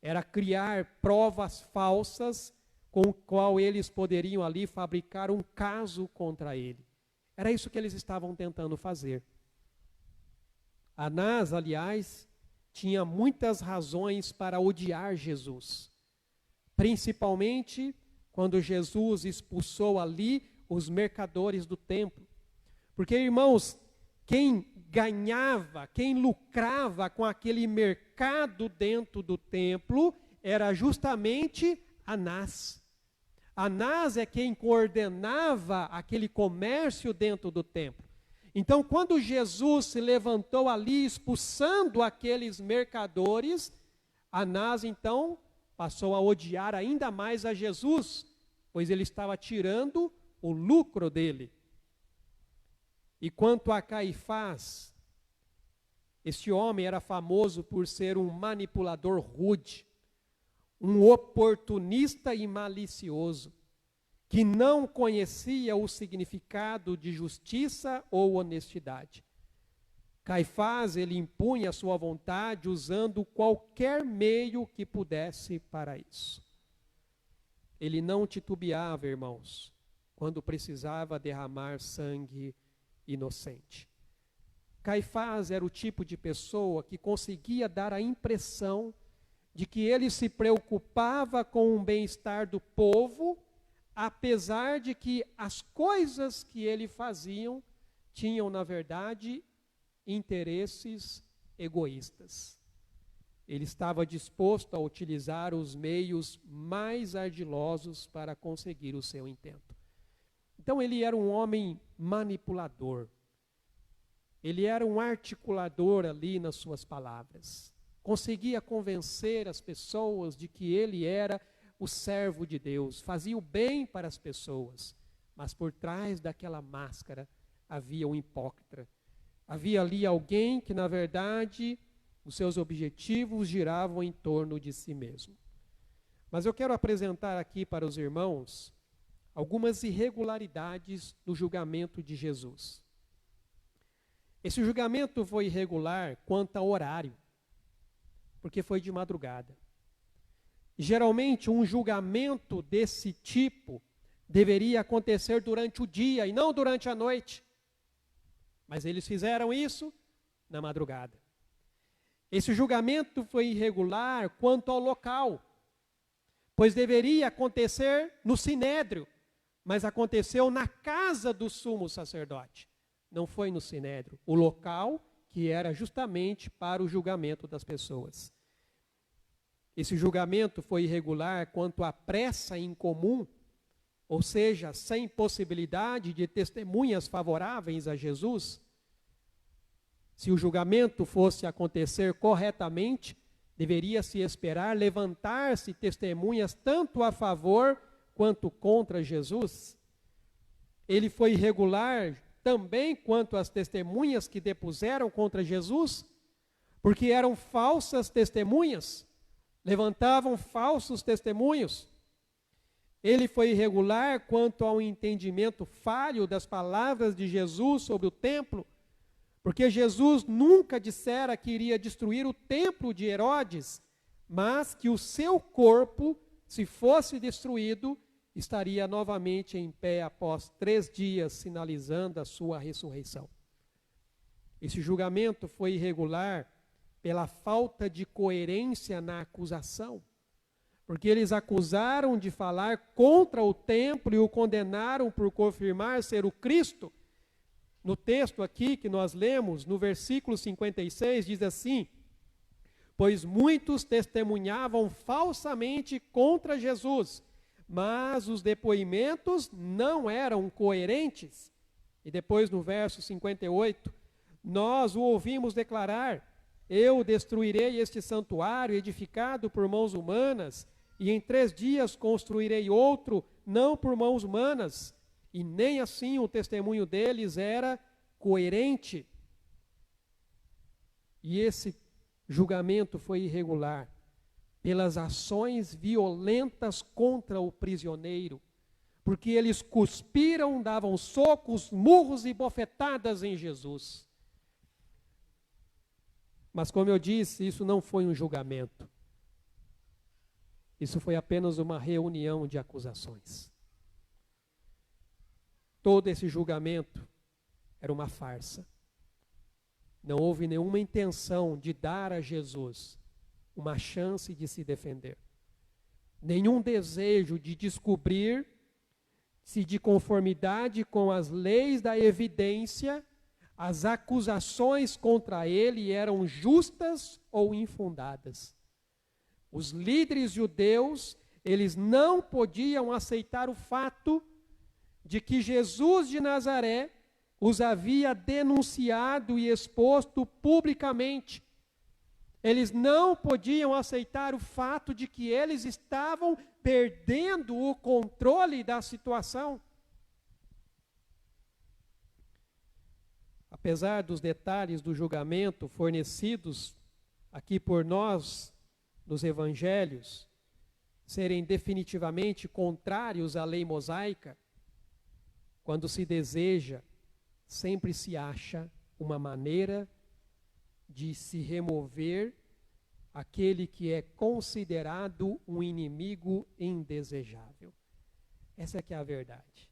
era criar provas falsas com o qual eles poderiam ali fabricar um caso contra ele. Era isso que eles estavam tentando fazer. Anás, aliás, tinha muitas razões para odiar Jesus, principalmente quando Jesus expulsou ali os mercadores do templo. Porque, irmãos, quem ganhava, quem lucrava com aquele mercado dentro do templo era justamente Anás. Anás é quem coordenava aquele comércio dentro do templo. Então, quando Jesus se levantou ali expulsando aqueles mercadores, Anás então passou a odiar ainda mais a Jesus, pois ele estava tirando o lucro dele. E quanto a Caifás, este homem era famoso por ser um manipulador rude, um oportunista e malicioso, que não conhecia o significado de justiça ou honestidade. Caifás, ele impunha a sua vontade usando qualquer meio que pudesse para isso. Ele não titubeava, irmãos, quando precisava derramar sangue inocente. Caifás era o tipo de pessoa que conseguia dar a impressão de que ele se preocupava com o bem-estar do povo, apesar de que as coisas que ele fazia tinham, na verdade, interesses egoístas. Ele estava disposto a utilizar os meios mais ardilosos para conseguir o seu intento. Então ele era um homem manipulador. Ele era um articulador ali nas suas palavras. Conseguia convencer as pessoas de que ele era o servo de Deus, fazia o bem para as pessoas, mas por trás daquela máscara havia um hipócrita. Havia ali alguém que, na verdade, os seus objetivos giravam em torno de si mesmo. Mas eu quero apresentar aqui para os irmãos algumas irregularidades no julgamento de Jesus. Esse julgamento foi irregular quanto ao horário, porque foi de madrugada. Geralmente, um julgamento desse tipo deveria acontecer durante o dia e não durante a noite. Mas eles fizeram isso na madrugada. Esse julgamento foi irregular quanto ao local, pois deveria acontecer no sinédrio, mas aconteceu na casa do sumo sacerdote. Não foi no sinédrio, o local que era justamente para o julgamento das pessoas. Esse julgamento foi irregular quanto à pressa incomum, ou seja, sem possibilidade de testemunhas favoráveis a Jesus. Se o julgamento fosse acontecer corretamente, deveria se esperar levantar-se testemunhas tanto a favor quanto contra Jesus. Ele foi irregular também quanto às testemunhas que depuseram contra Jesus, porque eram falsas testemunhas, levantavam falsos testemunhos. Ele foi irregular quanto ao entendimento falho das palavras de Jesus sobre o templo, porque Jesus nunca dissera que iria destruir o templo de Herodes, mas que o seu corpo, se fosse destruído, estaria novamente em pé após 3 dias, sinalizando a sua ressurreição. Esse julgamento foi irregular pela falta de coerência na acusação, porque eles acusaram de falar contra o templo e o condenaram por confirmar ser o Cristo. No texto aqui que nós lemos, no versículo 56, diz assim: pois muitos testemunhavam falsamente contra Jesus, mas os depoimentos não eram coerentes. E depois no verso 58, nós o ouvimos declarar: eu destruirei este santuário edificado por mãos humanas, e em 3 dias construirei outro, não por mãos humanas. E nem assim o testemunho deles era coerente. E esse julgamento foi irregular pelas ações violentas contra o prisioneiro, porque eles cuspiram, davam socos, murros e bofetadas em Jesus. Mas como eu disse, isso não foi um julgamento. Isso foi apenas uma reunião de acusações. Todo esse julgamento era uma farsa. Não houve nenhuma intenção de dar a Jesus uma chance de se defender. Nenhum desejo de descobrir se, de conformidade com as leis da evidência, as acusações contra ele eram justas ou infundadas. Os líderes judeus, eles não podiam aceitar o fato de que Jesus de Nazaré os havia denunciado e exposto publicamente. Eles não podiam aceitar o fato de que eles estavam perdendo o controle da situação. Apesar dos detalhes do julgamento fornecidos aqui por nós nos evangelhos serem definitivamente contrários à lei mosaica, quando se deseja, sempre se acha uma maneira de se remover aquele que é considerado um inimigo indesejável. Essa é que é a verdade.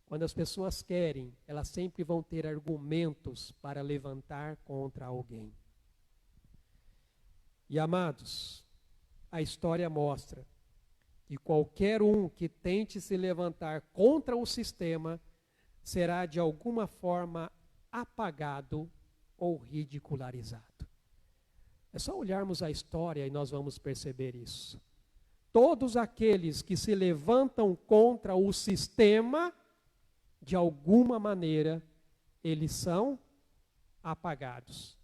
Quando as pessoas querem, elas sempre vão ter argumentos para levantar contra alguém. E amados, a história mostra que qualquer um que tente se levantar contra o sistema será de alguma forma apagado ou ridicularizado. É só olharmos a história e nós vamos perceber isso. Todos aqueles que se levantam contra o sistema, de alguma maneira, eles são apagados.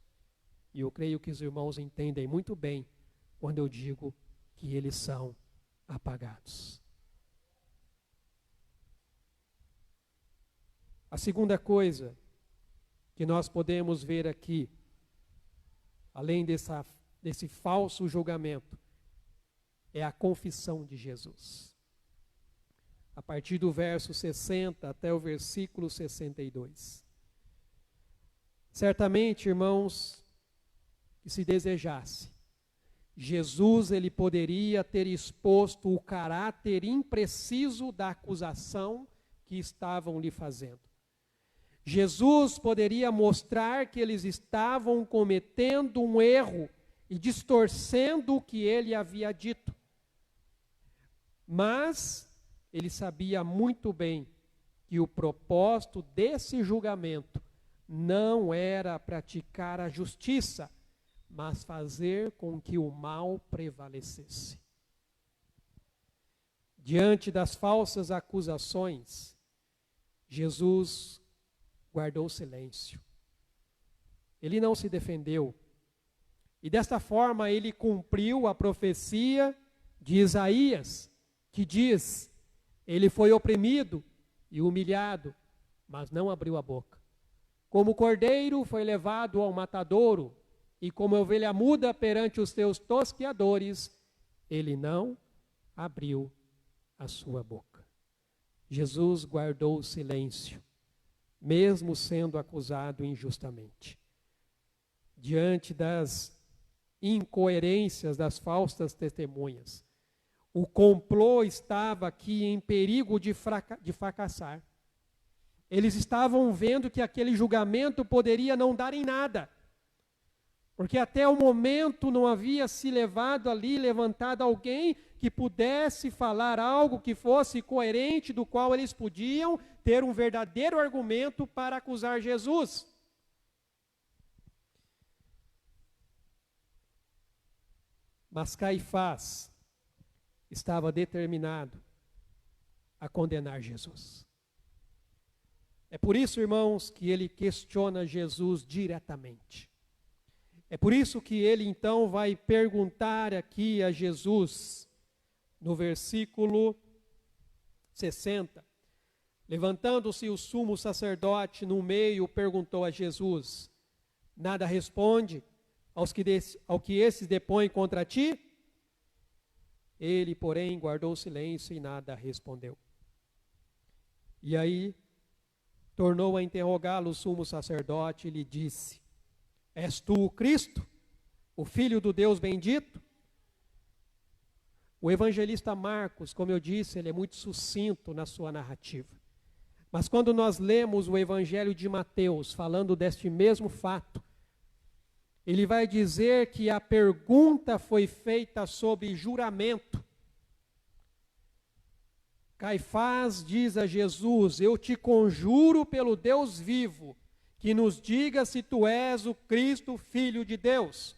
E eu creio que os irmãos entendem muito bem quando eu digo que eles são apagados. A segunda coisa que nós podemos ver aqui, além desse falso julgamento, é a confissão de Jesus. A partir do verso 60 até o versículo 62. Certamente, irmãos, que se desejasse, Jesus ele poderia ter exposto o caráter impreciso da acusação que estavam lhe fazendo. Jesus poderia mostrar que eles estavam cometendo um erro e distorcendo o que ele havia dito. Mas ele sabia muito bem que o propósito desse julgamento não era praticar a justiça, mas fazer com que o mal prevalecesse. Diante das falsas acusações, Jesus guardou silêncio. Ele não se defendeu. E desta forma ele cumpriu a profecia de Isaías, que diz: ele foi oprimido e humilhado, mas não abriu a boca. Como cordeiro foi levado ao matadouro, e como ovelha muda perante os seus tosqueadores, ele não abriu a sua boca. Jesus guardou o silêncio, mesmo sendo acusado injustamente. Diante das incoerências das falsas testemunhas, o complô estava aqui em perigo de fracassar. Eles estavam vendo que aquele julgamento poderia não dar em nada, porque até o momento não havia se levantado alguém que pudesse falar algo que fosse coerente, do qual eles podiam ter um verdadeiro argumento para acusar Jesus. Mas Caifás estava determinado a condenar Jesus. É por isso, irmãos, que ele questiona Jesus diretamente. É por isso que ele então vai perguntar aqui a Jesus, no versículo 60. Levantando-se o sumo sacerdote no meio, perguntou a Jesus: nada responde ao que esses depõem contra ti? Ele, porém, guardou silêncio e nada respondeu. E aí, tornou a interrogá-lo o sumo sacerdote e lhe disse: és tu o Cristo, o Filho do Deus bendito? O evangelista Marcos, como eu disse, ele é muito sucinto na sua narrativa. Mas quando nós lemos o evangelho de Mateus, falando deste mesmo fato, ele vai dizer que a pergunta foi feita sob juramento. Caifás diz a Jesus: eu te conjuro pelo Deus vivo, que nos diga se tu és o Cristo, Filho de Deus.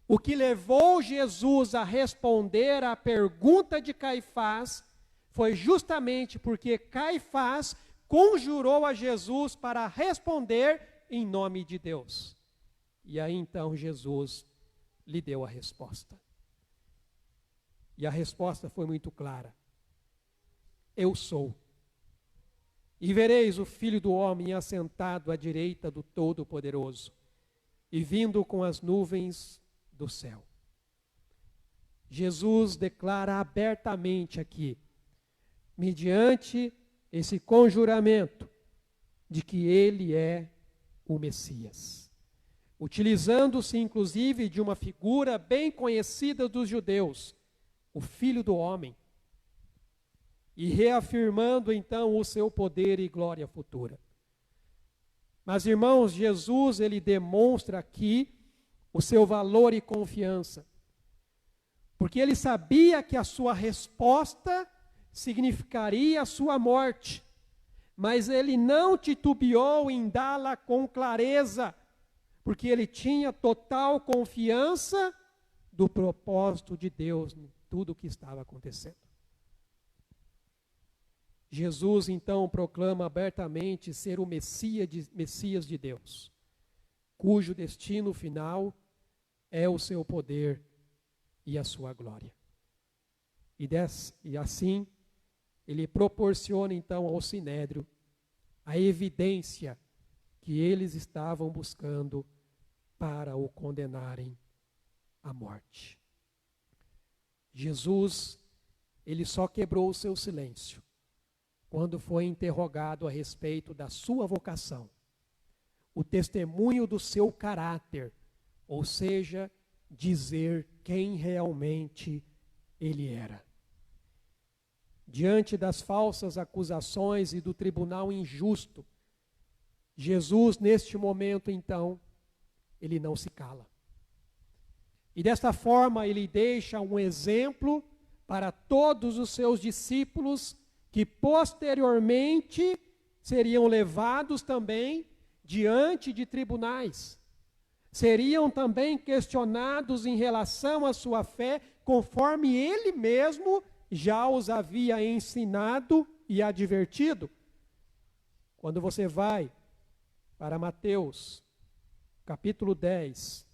O que levou Jesus a responder à pergunta de Caifás foi justamente porque Caifás conjurou a Jesus para responder em nome de Deus. E aí então Jesus lhe deu a resposta. E a resposta foi muito clara: eu sou. E vereis o Filho do Homem assentado à direita do Todo-Poderoso, e vindo com as nuvens do céu. Jesus declara abertamente aqui, mediante esse conjuramento, de que ele é o Messias. utilizando-se inclusive de uma figura bem conhecida dos judeus, o Filho do Homem, e reafirmando então o seu poder e glória futura. Mas, irmãos, Jesus, ele demonstra aqui o seu valor e confiança, porque ele sabia que a sua resposta significaria a sua morte, mas ele não titubeou em dá-la com clareza, porque ele tinha total confiança do propósito de Deus em tudo o que estava acontecendo. Jesus, então, proclama abertamente ser o Messias de Deus, cujo destino final é o seu poder e a sua glória. E assim, ele proporciona, então, ao Sinédrio a evidência que eles estavam buscando para o condenarem à morte. Jesus, ele só quebrou o seu silêncio quando foi interrogado a respeito da sua vocação, o testemunho do seu caráter, ou seja, dizer quem realmente ele era. Diante das falsas acusações e do tribunal injusto, Jesus, neste momento, então, ele não se cala. E desta forma, ele deixa um exemplo para todos os seus discípulos que posteriormente seriam levados também diante de tribunais. Seriam também questionados em relação à sua fé, conforme ele mesmo já os havia ensinado e advertido. Quando você vai para Mateus, capítulo 10,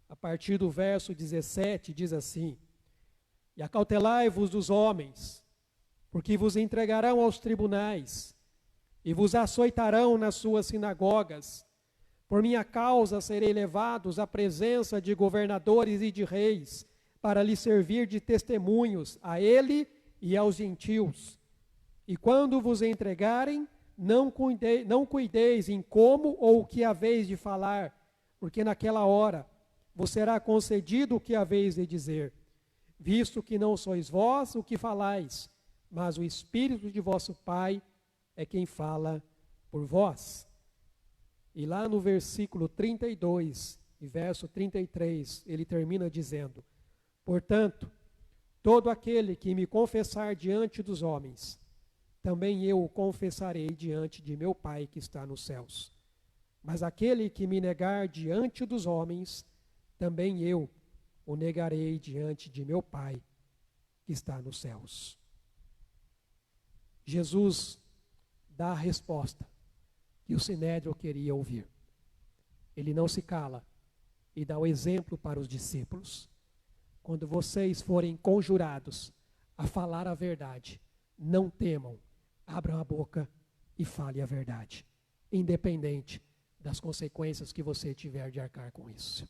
a partir do verso 17, diz assim: E acautelai-vos dos homens, porque vos entregarão aos tribunais, e vos açoitarão nas suas sinagogas. Por minha causa serei levados à presença de governadores e de reis, para lhes servir de testemunhos a ele e aos gentios. E quando vos entregarem, não cuideis em como ou o que haveis de falar, porque naquela hora vos será concedido o que haveis de dizer, visto que não sois vós o que falais, mas o Espírito de vosso Pai é quem fala por vós. E lá no versículo 32 e verso 33, ele termina dizendo: Portanto, todo aquele que me confessar diante dos homens, também eu o confessarei diante de meu Pai que está nos céus. Mas aquele que me negar diante dos homens, também eu o negarei diante de meu Pai que está nos céus. Jesus dá a resposta que o Sinédrio queria ouvir. Ele não se cala e dá o exemplo para os discípulos. Quando vocês forem conjurados a falar a verdade, não temam, abram a boca e fale a verdade, independente das consequências que você tiver de arcar com isso.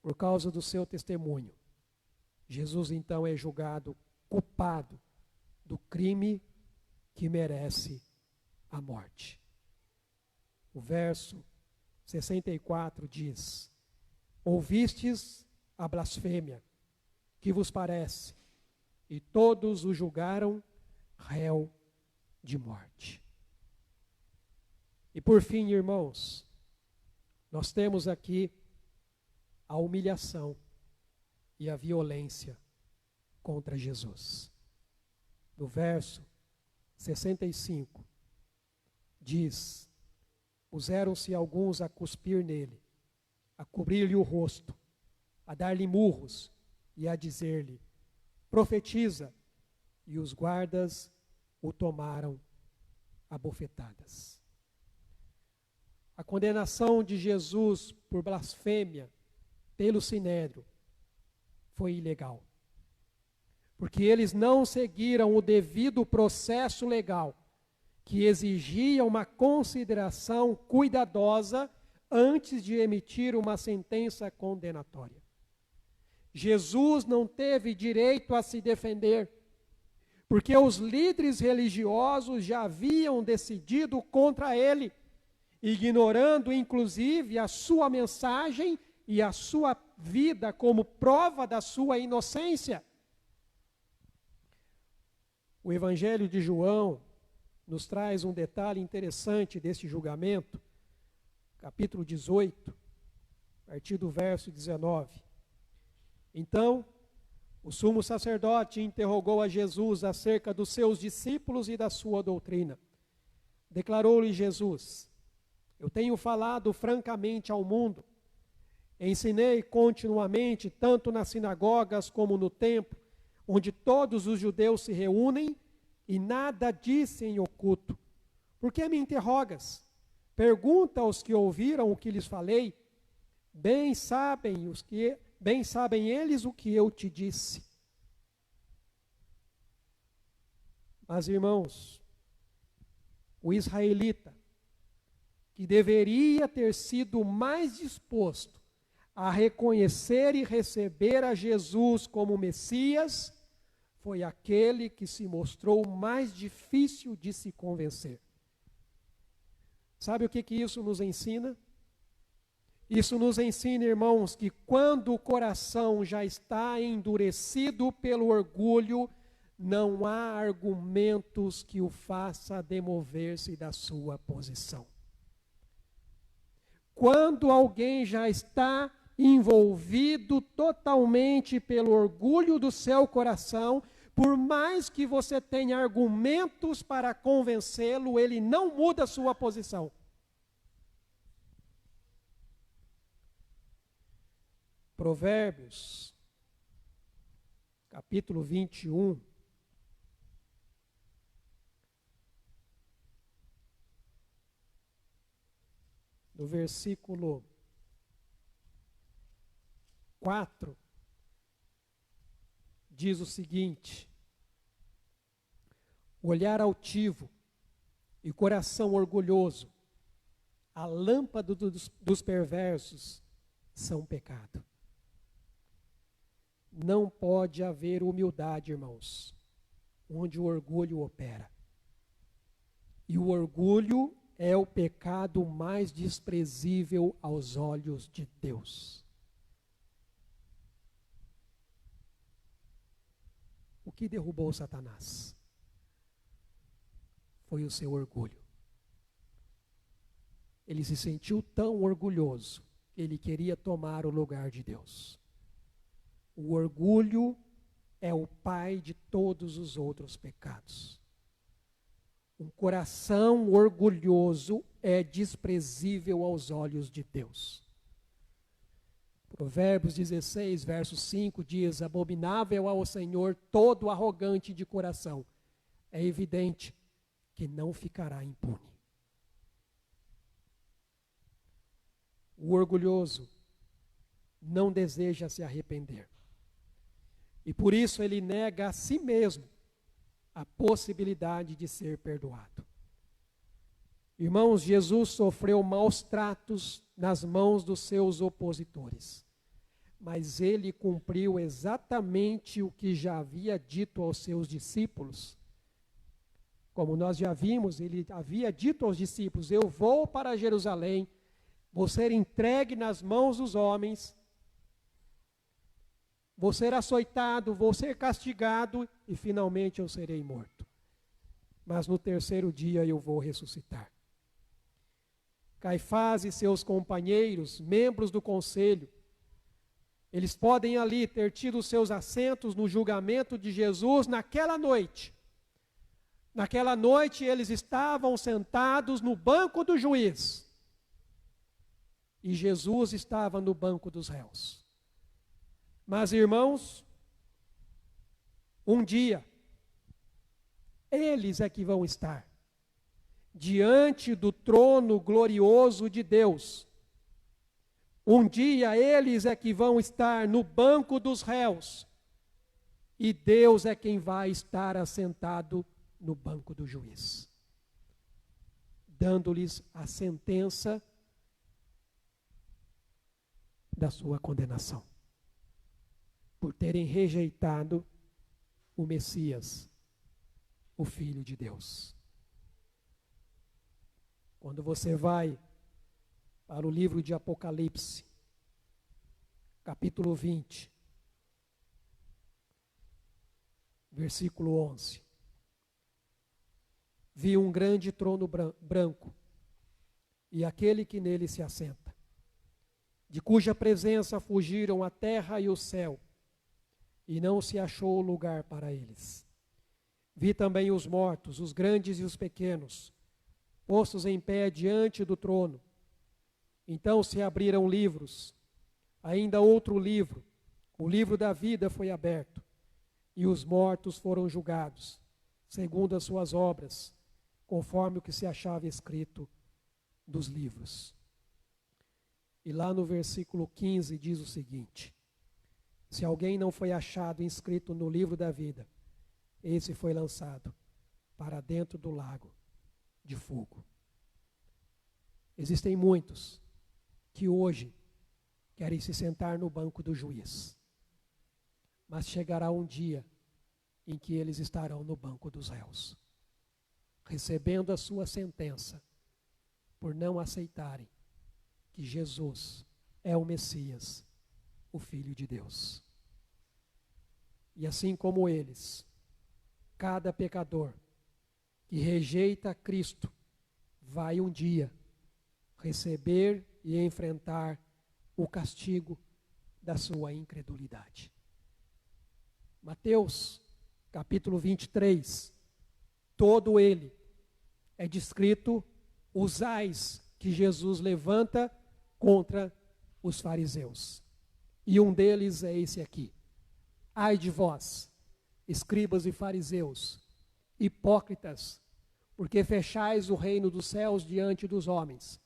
Por causa do seu testemunho, Jesus então é julgado culpado do crime que merece a morte. O verso 64 diz: Ouvistes a blasfêmia, que vos parece? E todos o julgaram réu de morte. E por fim, irmãos, nós temos aqui a humilhação e a violência contra Jesus. No verso 65, diz: Puseram-se alguns a cuspir nele, a cobrir-lhe o rosto, a dar-lhe murros e a dizer-lhe: Profetiza. E os guardas o tomaram a bofetadas. A condenação de Jesus por blasfêmia pelo Sinédrio foi ilegal, porque eles não seguiram o devido processo legal, que exigia uma consideração cuidadosa antes de emitir uma sentença condenatória. Jesus não teve direito a se defender, porque os líderes religiosos já haviam decidido contra ele, ignorando inclusive a sua mensagem e a sua vida como prova da sua inocência. O Evangelho de João nos traz um detalhe interessante desse julgamento, capítulo 18, a partir do verso 19. Então, o sumo sacerdote interrogou a Jesus acerca dos seus discípulos e da sua doutrina. Declarou-lhe Jesus: eu tenho falado francamente ao mundo, ensinei continuamente, tanto nas sinagogas como no templo, onde todos os judeus se reúnem, e nada disse em oculto. Por que me interrogas? Pergunta aos que ouviram o que lhes falei. Bem sabem eles o que eu te disse. Mas, irmãos, o israelita, que deveria ter sido mais disposto a reconhecer e receber a Jesus como Messias, foi aquele que se mostrou mais difícil de se convencer. Sabe o que isso nos ensina? Isso nos ensina, irmãos, que quando o coração já está endurecido pelo orgulho, não há argumentos que o faça demover-se da sua posição. Quando alguém já está envolvido totalmente pelo orgulho do seu coração, por mais que você tenha argumentos para convencê-lo, ele não muda a sua posição. Provérbios, capítulo 21. No versículo 4, diz o seguinte: olhar altivo e coração orgulhoso, a lâmpada dos perversos são pecado. Não pode haver humildade, irmãos, onde o orgulho opera. E o orgulho é o pecado mais desprezível aos olhos de Deus. O que derrubou Satanás foi o seu orgulho. Ele se sentiu tão orgulhoso que ele queria tomar o lugar de Deus. O orgulho é o pai de todos os outros pecados. Um coração orgulhoso é desprezível aos olhos de Deus. Provérbios 16, verso 5 diz: abominável ao Senhor todo arrogante de coração. É evidente que não ficará impune. O orgulhoso não deseja se arrepender. E por isso ele nega a si mesmo a possibilidade de ser perdoado. Irmãos, Jesus sofreu maus tratos nas mãos dos seus opositores, mas ele cumpriu exatamente o que já havia dito aos seus discípulos. Como nós já vimos, ele havia dito aos discípulos: eu vou para Jerusalém, vou ser entregue nas mãos dos homens, vou ser açoitado, vou ser castigado e finalmente eu serei morto. Mas no terceiro dia eu vou ressuscitar. Caifás e seus companheiros, membros do conselho, eles podem ali ter tido seus assentos no julgamento de Jesus naquela noite. Naquela noite eles estavam sentados no banco do juiz. E Jesus estava no banco dos réus. Mas, irmãos, um dia, eles é que vão estar diante do trono glorioso de Deus. Um dia, eles é que vão estar no banco dos réus. E Deus é quem vai estar assentado no banco do juiz, dando-lhes a sentença da sua condenação, por terem rejeitado o Messias, o Filho de Deus. Quando você vai para o livro de Apocalipse, capítulo 20, versículo 11. Vi um grande trono branco e aquele que nele se assenta, de cuja presença fugiram a terra e o céu, e não se achou lugar para eles. Vi também os mortos, os grandes e os pequenos, postos em pé diante do trono. Então se abriram livros, ainda outro livro, o livro da vida foi aberto, e os mortos foram julgados, segundo as suas obras, conforme o que se achava escrito dos livros. E lá no versículo 15 diz o seguinte: se alguém não foi achado inscrito no livro da vida, esse foi lançado para dentro do lago de fogo. Existem muitos que hoje querem se sentar no banco do juiz, mas chegará um dia em que eles estarão no banco dos réus, recebendo a sua sentença por não aceitarem que Jesus é o Messias, o Filho de Deus. E assim como eles, cada pecador que rejeita Cristo vai um dia receber e enfrentar o castigo da sua incredulidade. Mateus, capítulo 23, todo ele é descrito os ais que Jesus levanta contra os fariseus. E um deles é esse aqui: ai de vós, escribas e fariseus, hipócritas, porque fechais o reino dos céus diante dos homens,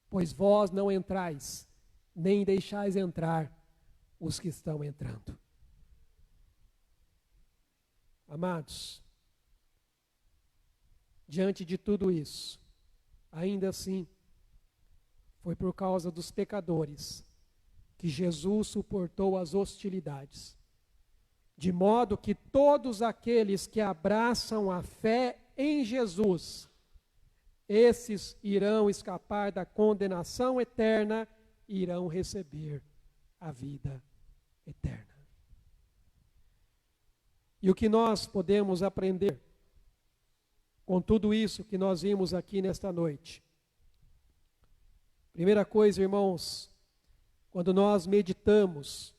pois vós não entrais, nem deixais entrar os que estão entrando. Amados, diante de tudo isso, ainda assim, foi por causa dos pecadores que Jesus suportou as hostilidades, de modo que todos aqueles que abraçam a fé em Jesus, esses irão escapar da condenação eterna e irão receber a vida eterna. E o que nós podemos aprender com tudo isso que nós vimos aqui nesta noite? Primeira coisa, irmãos, quando nós meditamos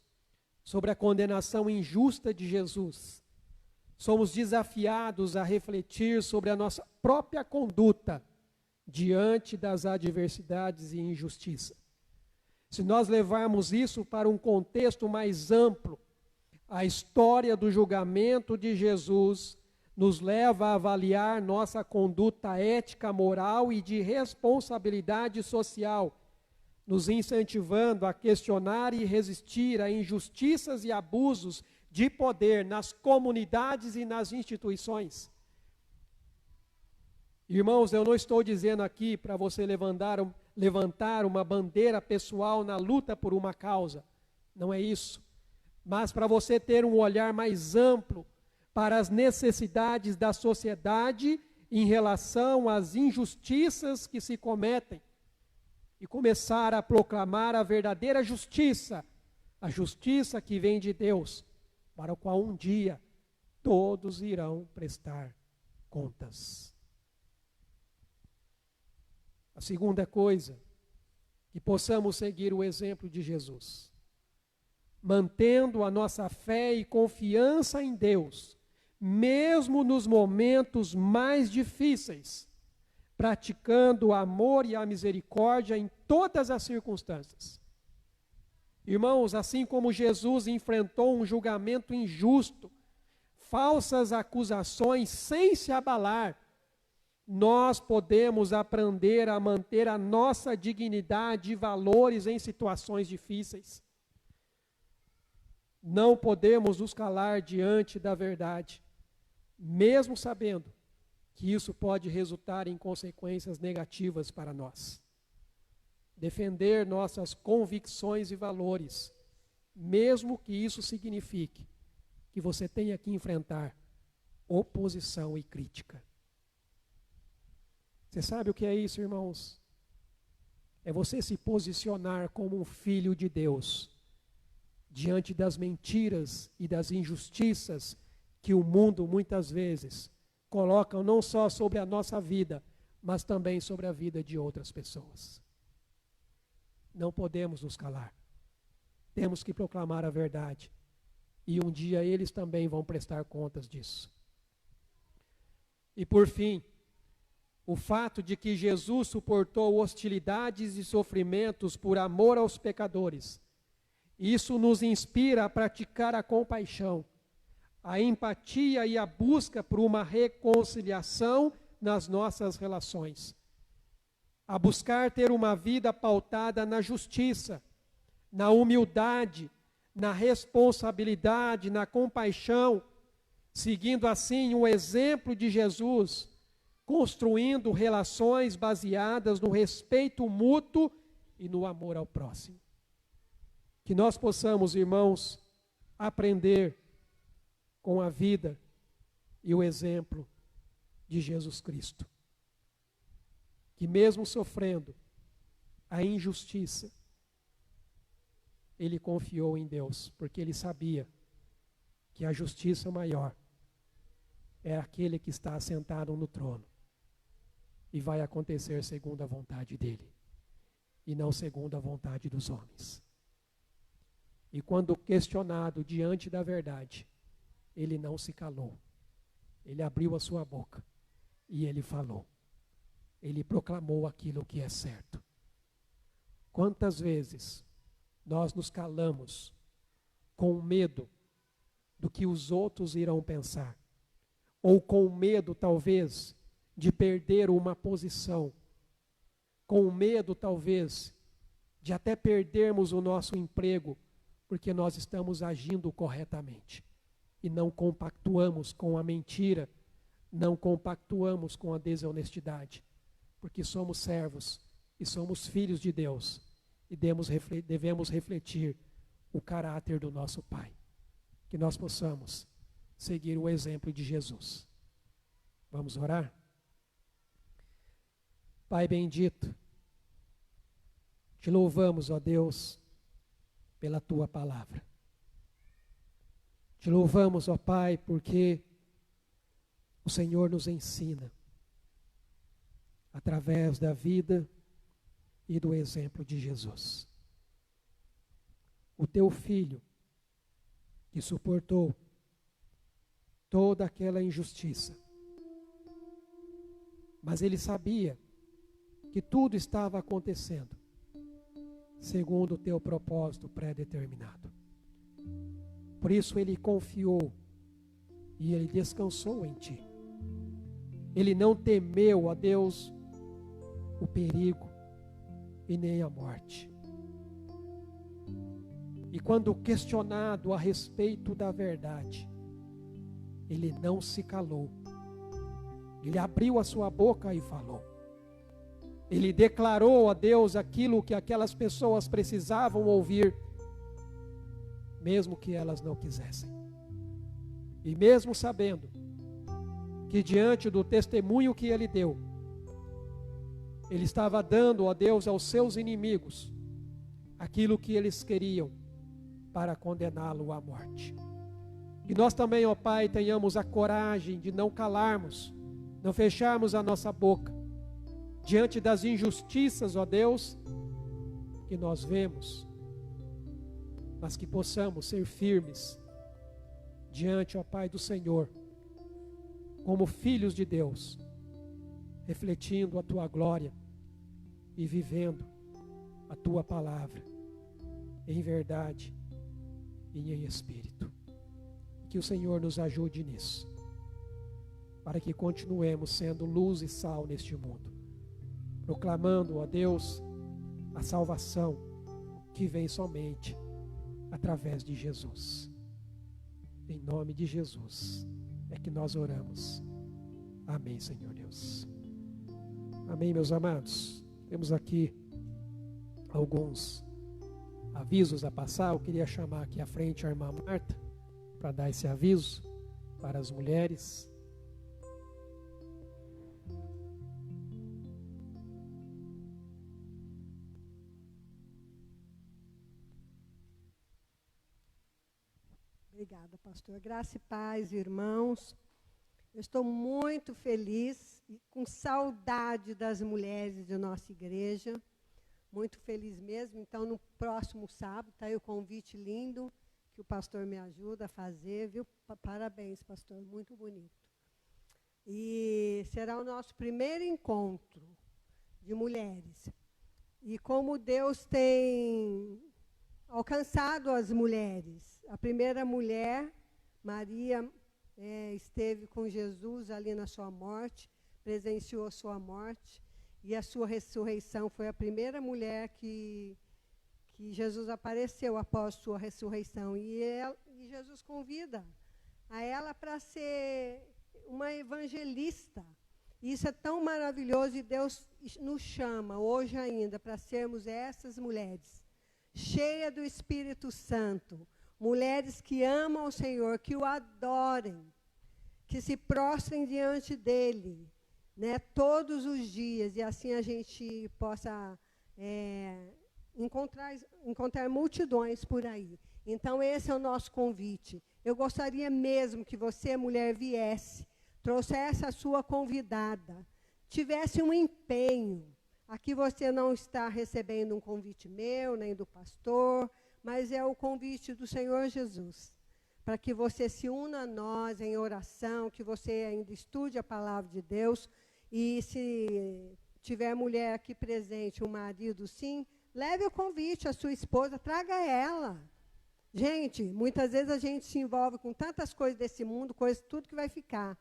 sobre a condenação injusta de Jesus, somos desafiados a refletir sobre a nossa própria conduta diante das adversidades e injustiça. Se nós levarmos isso para um contexto mais amplo, a história do julgamento de Jesus nos leva a avaliar nossa conduta ética, moral e de responsabilidade social, nos incentivando a questionar e resistir a injustiças e abusos de poder nas comunidades e nas instituições. Irmãos, eu não estou dizendo aqui para você levantar uma bandeira pessoal na luta por uma causa, não é isso, mas para você ter um olhar mais amplo para as necessidades da sociedade em relação às injustiças que se cometem e começar a proclamar a verdadeira justiça, a justiça que vem de Deus, para o qual um dia todos irão prestar contas. A segunda coisa, que possamos seguir o exemplo de Jesus, mantendo a nossa fé e confiança em Deus, mesmo nos momentos mais difíceis, praticando o amor e a misericórdia em todas as circunstâncias. Irmãos, assim como Jesus enfrentou um julgamento injusto, falsas acusações sem se abalar, nós podemos aprender a manter a nossa dignidade e valores em situações difíceis. Não podemos nos calar diante da verdade, mesmo sabendo que isso pode resultar em consequências negativas para nós. Defender nossas convicções e valores, mesmo que isso signifique que você tenha que enfrentar oposição e crítica. Você sabe o que é isso, irmãos? é você se posicionar como um filho de Deus diante das mentiras e das injustiças que o mundo muitas vezes coloca não só sobre a nossa vida, mas também sobre a vida de outras pessoas. Não podemos nos calar. Temos que proclamar a verdade. E um dia eles também vão prestar contas disso. E por fim, o fato de que Jesus suportou hostilidades e sofrimentos por amor aos pecadores, isso nos inspira a praticar a compaixão, a empatia e a busca por uma reconciliação nas nossas relações. A buscar ter uma vida pautada na justiça, na humildade, na responsabilidade, na compaixão, seguindo assim o exemplo de Jesus, construindo relações baseadas no respeito mútuo e no amor ao próximo. Que nós possamos, irmãos, aprender com a vida e o exemplo de Jesus Cristo. Que mesmo sofrendo a injustiça, ele confiou em Deus, porque ele sabia que a justiça maior é aquele que está assentado no trono e vai acontecer segundo a vontade dele e não segundo a vontade dos homens. E quando questionado diante da verdade, ele não se calou. Ele abriu a sua boca e ele falou. Ele proclamou aquilo que é certo. Quantas vezes nós nos calamos com medo do que os outros irão pensar, ou com medo, talvez, de perder uma posição, com medo, talvez, de até perdermos o nosso emprego, porque nós estamos agindo corretamente e não compactuamos com a mentira, não compactuamos com a desonestidade, porque somos servos e somos filhos de Deus e devemos refletir o caráter do nosso Pai. Que nós possamos seguir o exemplo de Jesus. Vamos orar? Pai bendito, te louvamos, ó Deus, pela tua palavra. Te louvamos, ó Pai, porque o Senhor nos ensina através da vida e do exemplo de Jesus. O teu filho que suportou toda aquela injustiça, mas ele sabia que tudo estava acontecendo segundo o teu propósito pré-determinado. Por isso ele confiou e ele descansou em ti. Ele não temeu, ó Deus, o perigo e nem a morte. E quando questionado a respeito da verdade, ele não se calou. Ele abriu a sua boca e falou. Ele declarou a Deus aquilo que aquelas pessoas precisavam ouvir, mesmo que elas não quisessem. E mesmo sabendo que diante do testemunho que ele deu, ele estava dando a Deus aos seus inimigos aquilo que eles queriam para condená-lo à morte. E nós também, ó Pai, tenhamos a coragem de não calarmos, não fecharmos a nossa boca diante das injustiças, ó Deus, que nós vemos, mas que possamos ser firmes diante, ó Pai, do Senhor, como filhos de Deus, refletindo a tua glória e vivendo a tua palavra em verdade e em espírito. Que o Senhor nos ajude nisso, para que continuemos sendo luz e sal neste mundo, proclamando, ó Deus, a salvação que vem somente através de Jesus. Em nome de Jesus é que nós oramos. Amém, Senhor Deus. Amém, meus amados. Temos aqui alguns avisos a passar. Eu queria chamar aqui à frente a irmã Marta para dar esse aviso para as mulheres. Obrigada, pastor. Graça e paz, irmãos. Eu estou muito feliz e com saudade das mulheres de nossa igreja. Muito feliz mesmo. Então, no próximo sábado, está aí o convite lindo que o pastor me ajuda a fazer, viu? Parabéns, pastor, muito bonito. E será o nosso primeiro encontro de mulheres. E como Deus tem alcançado as mulheres. A primeira mulher, Maria, esteve com Jesus ali na sua morte, presenciou a sua morte, e a sua ressurreição foi a primeira mulher que Jesus apareceu após sua ressurreição. E Jesus convida a ela para ser uma evangelista. Isso é tão maravilhoso e Deus nos chama hoje ainda para sermos essas mulheres, cheias do Espírito Santo, mulheres que amam o Senhor, que o adorem, que se prostrem diante dEle, né, todos os dias, e assim a gente possa encontrar multidões por aí. Então, esse é o nosso convite. Eu gostaria mesmo que você, mulher, viesse, trouxesse a sua convidada, tivesse um empenho. Aqui você não está recebendo um convite meu, nem do pastor, mas é o convite do Senhor Jesus, para que você se una a nós em oração, que você ainda estude a palavra de Deus, e se tiver mulher aqui presente, um marido, sim, leve o convite à sua esposa, traga ela. Gente, muitas vezes a gente se envolve com tantas coisas desse mundo, tudo que vai ficar.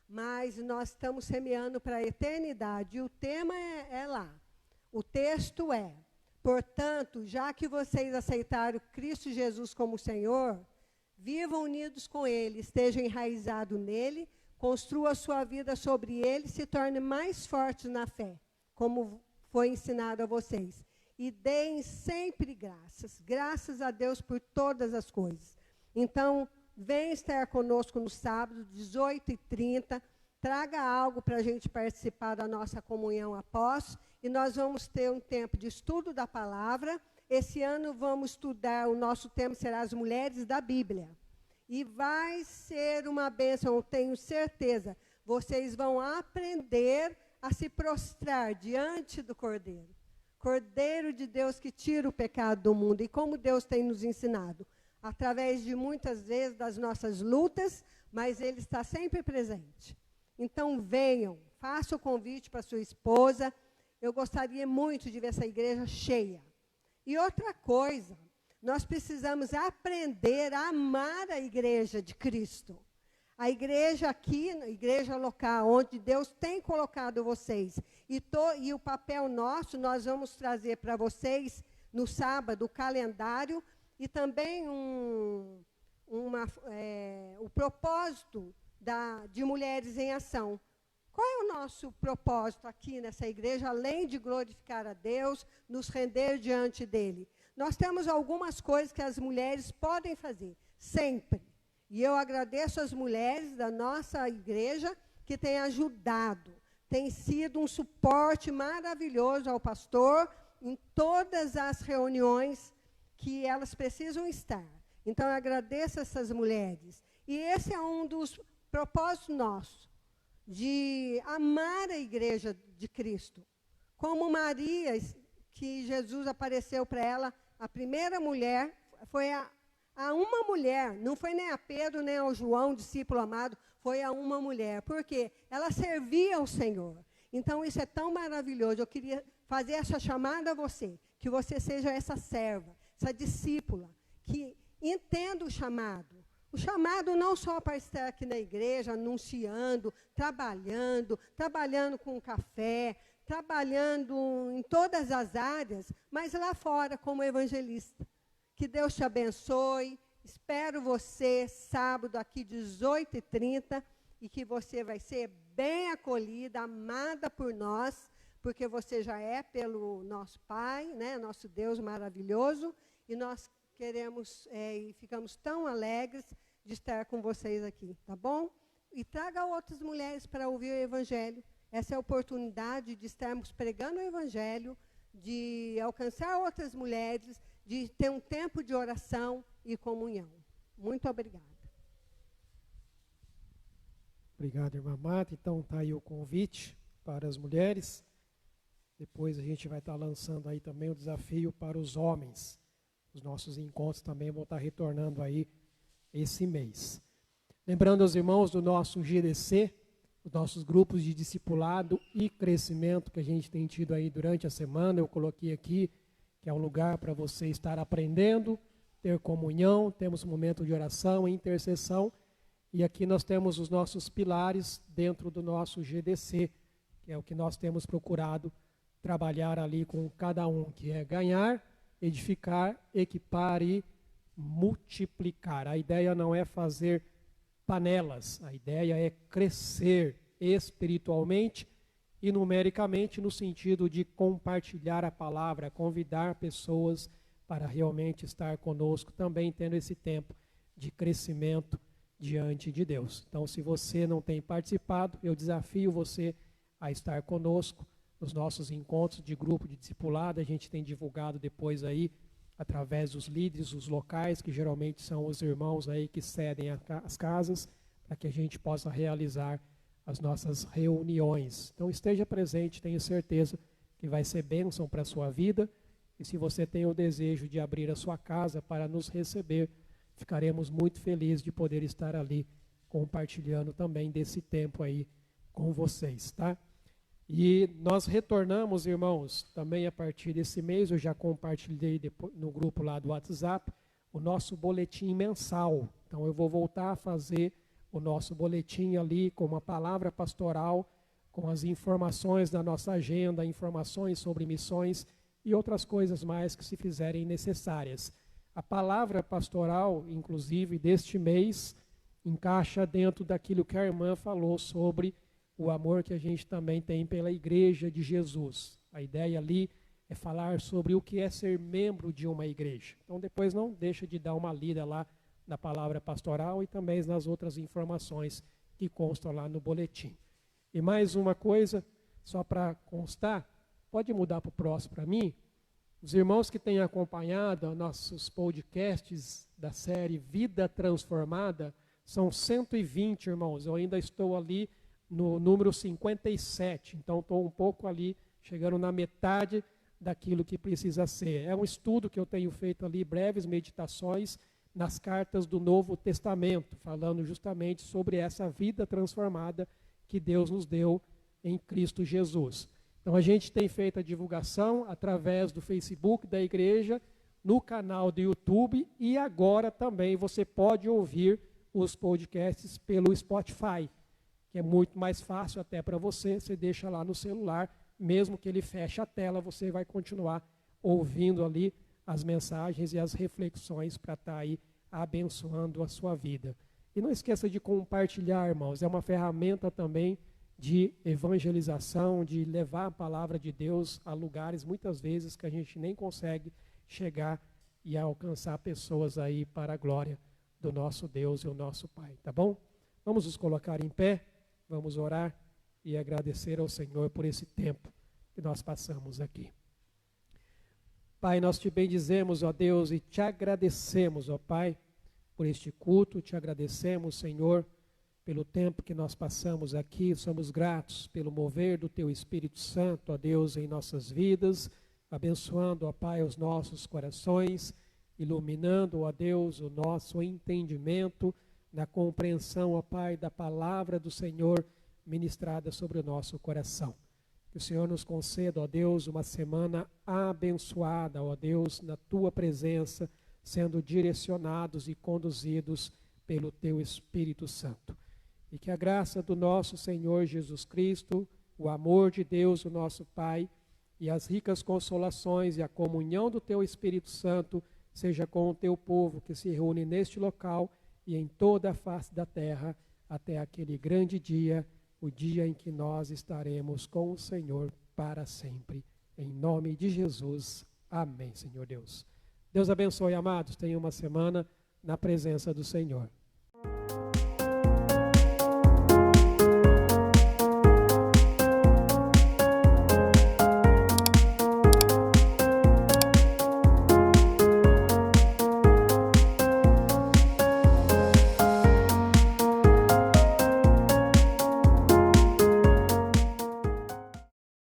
Mas nós estamos semeando para a eternidade, e o tema é lá. O texto é: portanto, já que vocês aceitaram Cristo Jesus como Senhor, vivam unidos com Ele, estejam enraizados nele, construa a sua vida sobre Ele, se torne mais fortes na fé, como foi ensinado a vocês. E deem sempre graças a Deus por todas as coisas. Então, vem estar conosco no sábado, 18h30, traga algo para a gente participar da nossa comunhão após, e nós vamos ter um tempo de estudo da palavra. Esse ano vamos estudar, o nosso tema será as mulheres da Bíblia. E vai ser uma bênção, eu tenho certeza. Vocês vão aprender a se prostrar diante do Cordeiro. Cordeiro de Deus que tira o pecado do mundo. E como Deus tem nos ensinado? Através de muitas vezes das nossas lutas, mas Ele está sempre presente. Então venham, faça o convite para sua esposa. Eu gostaria muito de ver essa igreja cheia. E outra coisa, nós precisamos aprender a amar a igreja de Cristo. A igreja aqui, a igreja local, onde Deus tem colocado vocês. E o papel nosso, nós vamos trazer para vocês, no sábado, o calendário, e também o propósito de Mulheres em Ação. Qual é o nosso propósito aqui nessa igreja, além de glorificar a Deus, nos render diante dEle? Nós temos algumas coisas que as mulheres podem fazer, sempre. E eu agradeço as mulheres da nossa igreja que têm ajudado, tem sido um suporte maravilhoso ao pastor em todas as reuniões que elas precisam estar. Então, eu agradeço essas mulheres. E esse é um dos propósitos nossos, de amar a igreja de Cristo. Como Maria, que Jesus apareceu para ela, a primeira mulher, foi a uma mulher, não foi nem a Pedro, nem ao João, discípulo amado, foi a uma mulher. Por quê? Ela servia ao Senhor. Então, isso é tão maravilhoso. Eu queria fazer essa chamada a você, que você seja essa serva, essa discípula, que entenda o chamado. O chamado não só para estar aqui na igreja, anunciando, trabalhando com café, trabalhando em todas as áreas, mas lá fora como evangelista. Que Deus te abençoe. Espero você sábado aqui, 18h30, e que você vai ser bem acolhida, amada por nós, porque você já é pelo nosso Pai, né, nosso Deus maravilhoso, e nós queremos e ficamos tão alegres de estar com vocês aqui, tá bom? E traga outras mulheres para ouvir o Evangelho. Essa é a oportunidade de estarmos pregando o Evangelho, de alcançar outras mulheres, de ter um tempo de oração e comunhão. Muito obrigada. Obrigado, irmã Marta. Então está aí o convite para as mulheres. Depois a gente vai estar lançando aí também o desafio para os homens. Os nossos encontros também vão estar retornando aí esse mês. Lembrando aos irmãos do nosso GDC, os nossos grupos de discipulado e crescimento que a gente tem tido aí durante a semana. Eu coloquei aqui que é um lugar para você estar aprendendo, ter comunhão, temos um momento de oração e intercessão. E aqui nós temos os nossos pilares dentro do nosso GDC, que é o que nós temos procurado trabalhar ali com cada um, que é ganhar, edificar, equipar e multiplicar. A ideia não é fazer panelas, a ideia é crescer espiritualmente e numericamente no sentido de compartilhar a palavra, convidar pessoas para realmente estar conosco, também tendo esse tempo de crescimento diante de Deus. Então, se você não tem participado, eu desafio você a estar conosco nos nossos encontros de grupo de discipulado. A gente tem divulgado depois aí, através dos líderes, os locais, que geralmente são os irmãos aí que cedem as casas, para que a gente possa realizar as nossas reuniões. Então esteja presente, tenho certeza que vai ser bênção para a sua vida. E se você tem o desejo de abrir a sua casa para nos receber, ficaremos muito felizes de poder estar ali compartilhando também desse tempo aí com vocês, tá? E nós retornamos, irmãos, também a partir desse mês, eu já compartilhei no grupo lá do WhatsApp, o nosso boletim mensal. Então eu vou voltar a fazer o nosso boletim ali com uma palavra pastoral, com as informações da nossa agenda, informações sobre missões e outras coisas mais que se fizerem necessárias. A palavra pastoral, inclusive, deste mês, encaixa dentro daquilo que a irmã falou sobre o amor que a gente também tem pela Igreja de Jesus. A ideia ali é falar sobre o que é ser membro de uma igreja. Então depois não deixa de dar uma lida lá na palavra pastoral e também nas outras informações que constam lá no boletim. E mais uma coisa, só para constar, pode mudar para o próximo para mim? Os irmãos que têm acompanhado nossos podcasts da série Vida Transformada, são 120, irmãos. Eu ainda estou ali no número 57, então estou um pouco ali, chegando na metade daquilo que precisa ser. É um estudo que eu tenho feito ali, breves meditações nas cartas do Novo Testamento, falando justamente sobre essa vida transformada que Deus nos deu em Cristo Jesus. Então a gente tem feito a divulgação através do Facebook da igreja, no canal do YouTube, e agora também você pode ouvir os podcasts pelo Spotify, que é muito mais fácil até para você. Você deixa lá no celular, mesmo que ele feche a tela, você vai continuar ouvindo ali as mensagens e as reflexões para estar aí abençoando a sua vida. E não esqueça de compartilhar, irmãos, é uma ferramenta também de evangelização, de levar a palavra de Deus a lugares muitas vezes que a gente nem consegue chegar e alcançar pessoas aí para a glória do nosso Deus e o nosso Pai, tá bom? Vamos nos colocar em pé, vamos orar e agradecer ao Senhor por esse tempo que nós passamos aqui. Pai, nós te bendizemos, ó Deus, e te agradecemos, ó Pai, por este culto, te agradecemos, Senhor, pelo tempo que nós passamos aqui, somos gratos pelo mover do Teu Espírito Santo, ó Deus, em nossas vidas, abençoando, ó Pai, os nossos corações, iluminando, ó Deus, o nosso entendimento, na compreensão, ó Pai, da palavra do Senhor ministrada sobre o nosso coração. Que o Senhor nos conceda, ó Deus, uma semana abençoada, ó Deus, na Tua presença, sendo direcionados e conduzidos pelo Teu Espírito Santo. E que a graça do nosso Senhor Jesus Cristo, o amor de Deus, o nosso Pai, e as ricas consolações e a comunhão do Teu Espírito Santo seja com o Teu povo que se reúne neste local e em toda a face da terra, até aquele grande dia, o dia em que nós estaremos com o Senhor para sempre. Em nome de Jesus. Amém, Senhor Deus. Deus abençoe, amados. Tenham uma semana na presença do Senhor.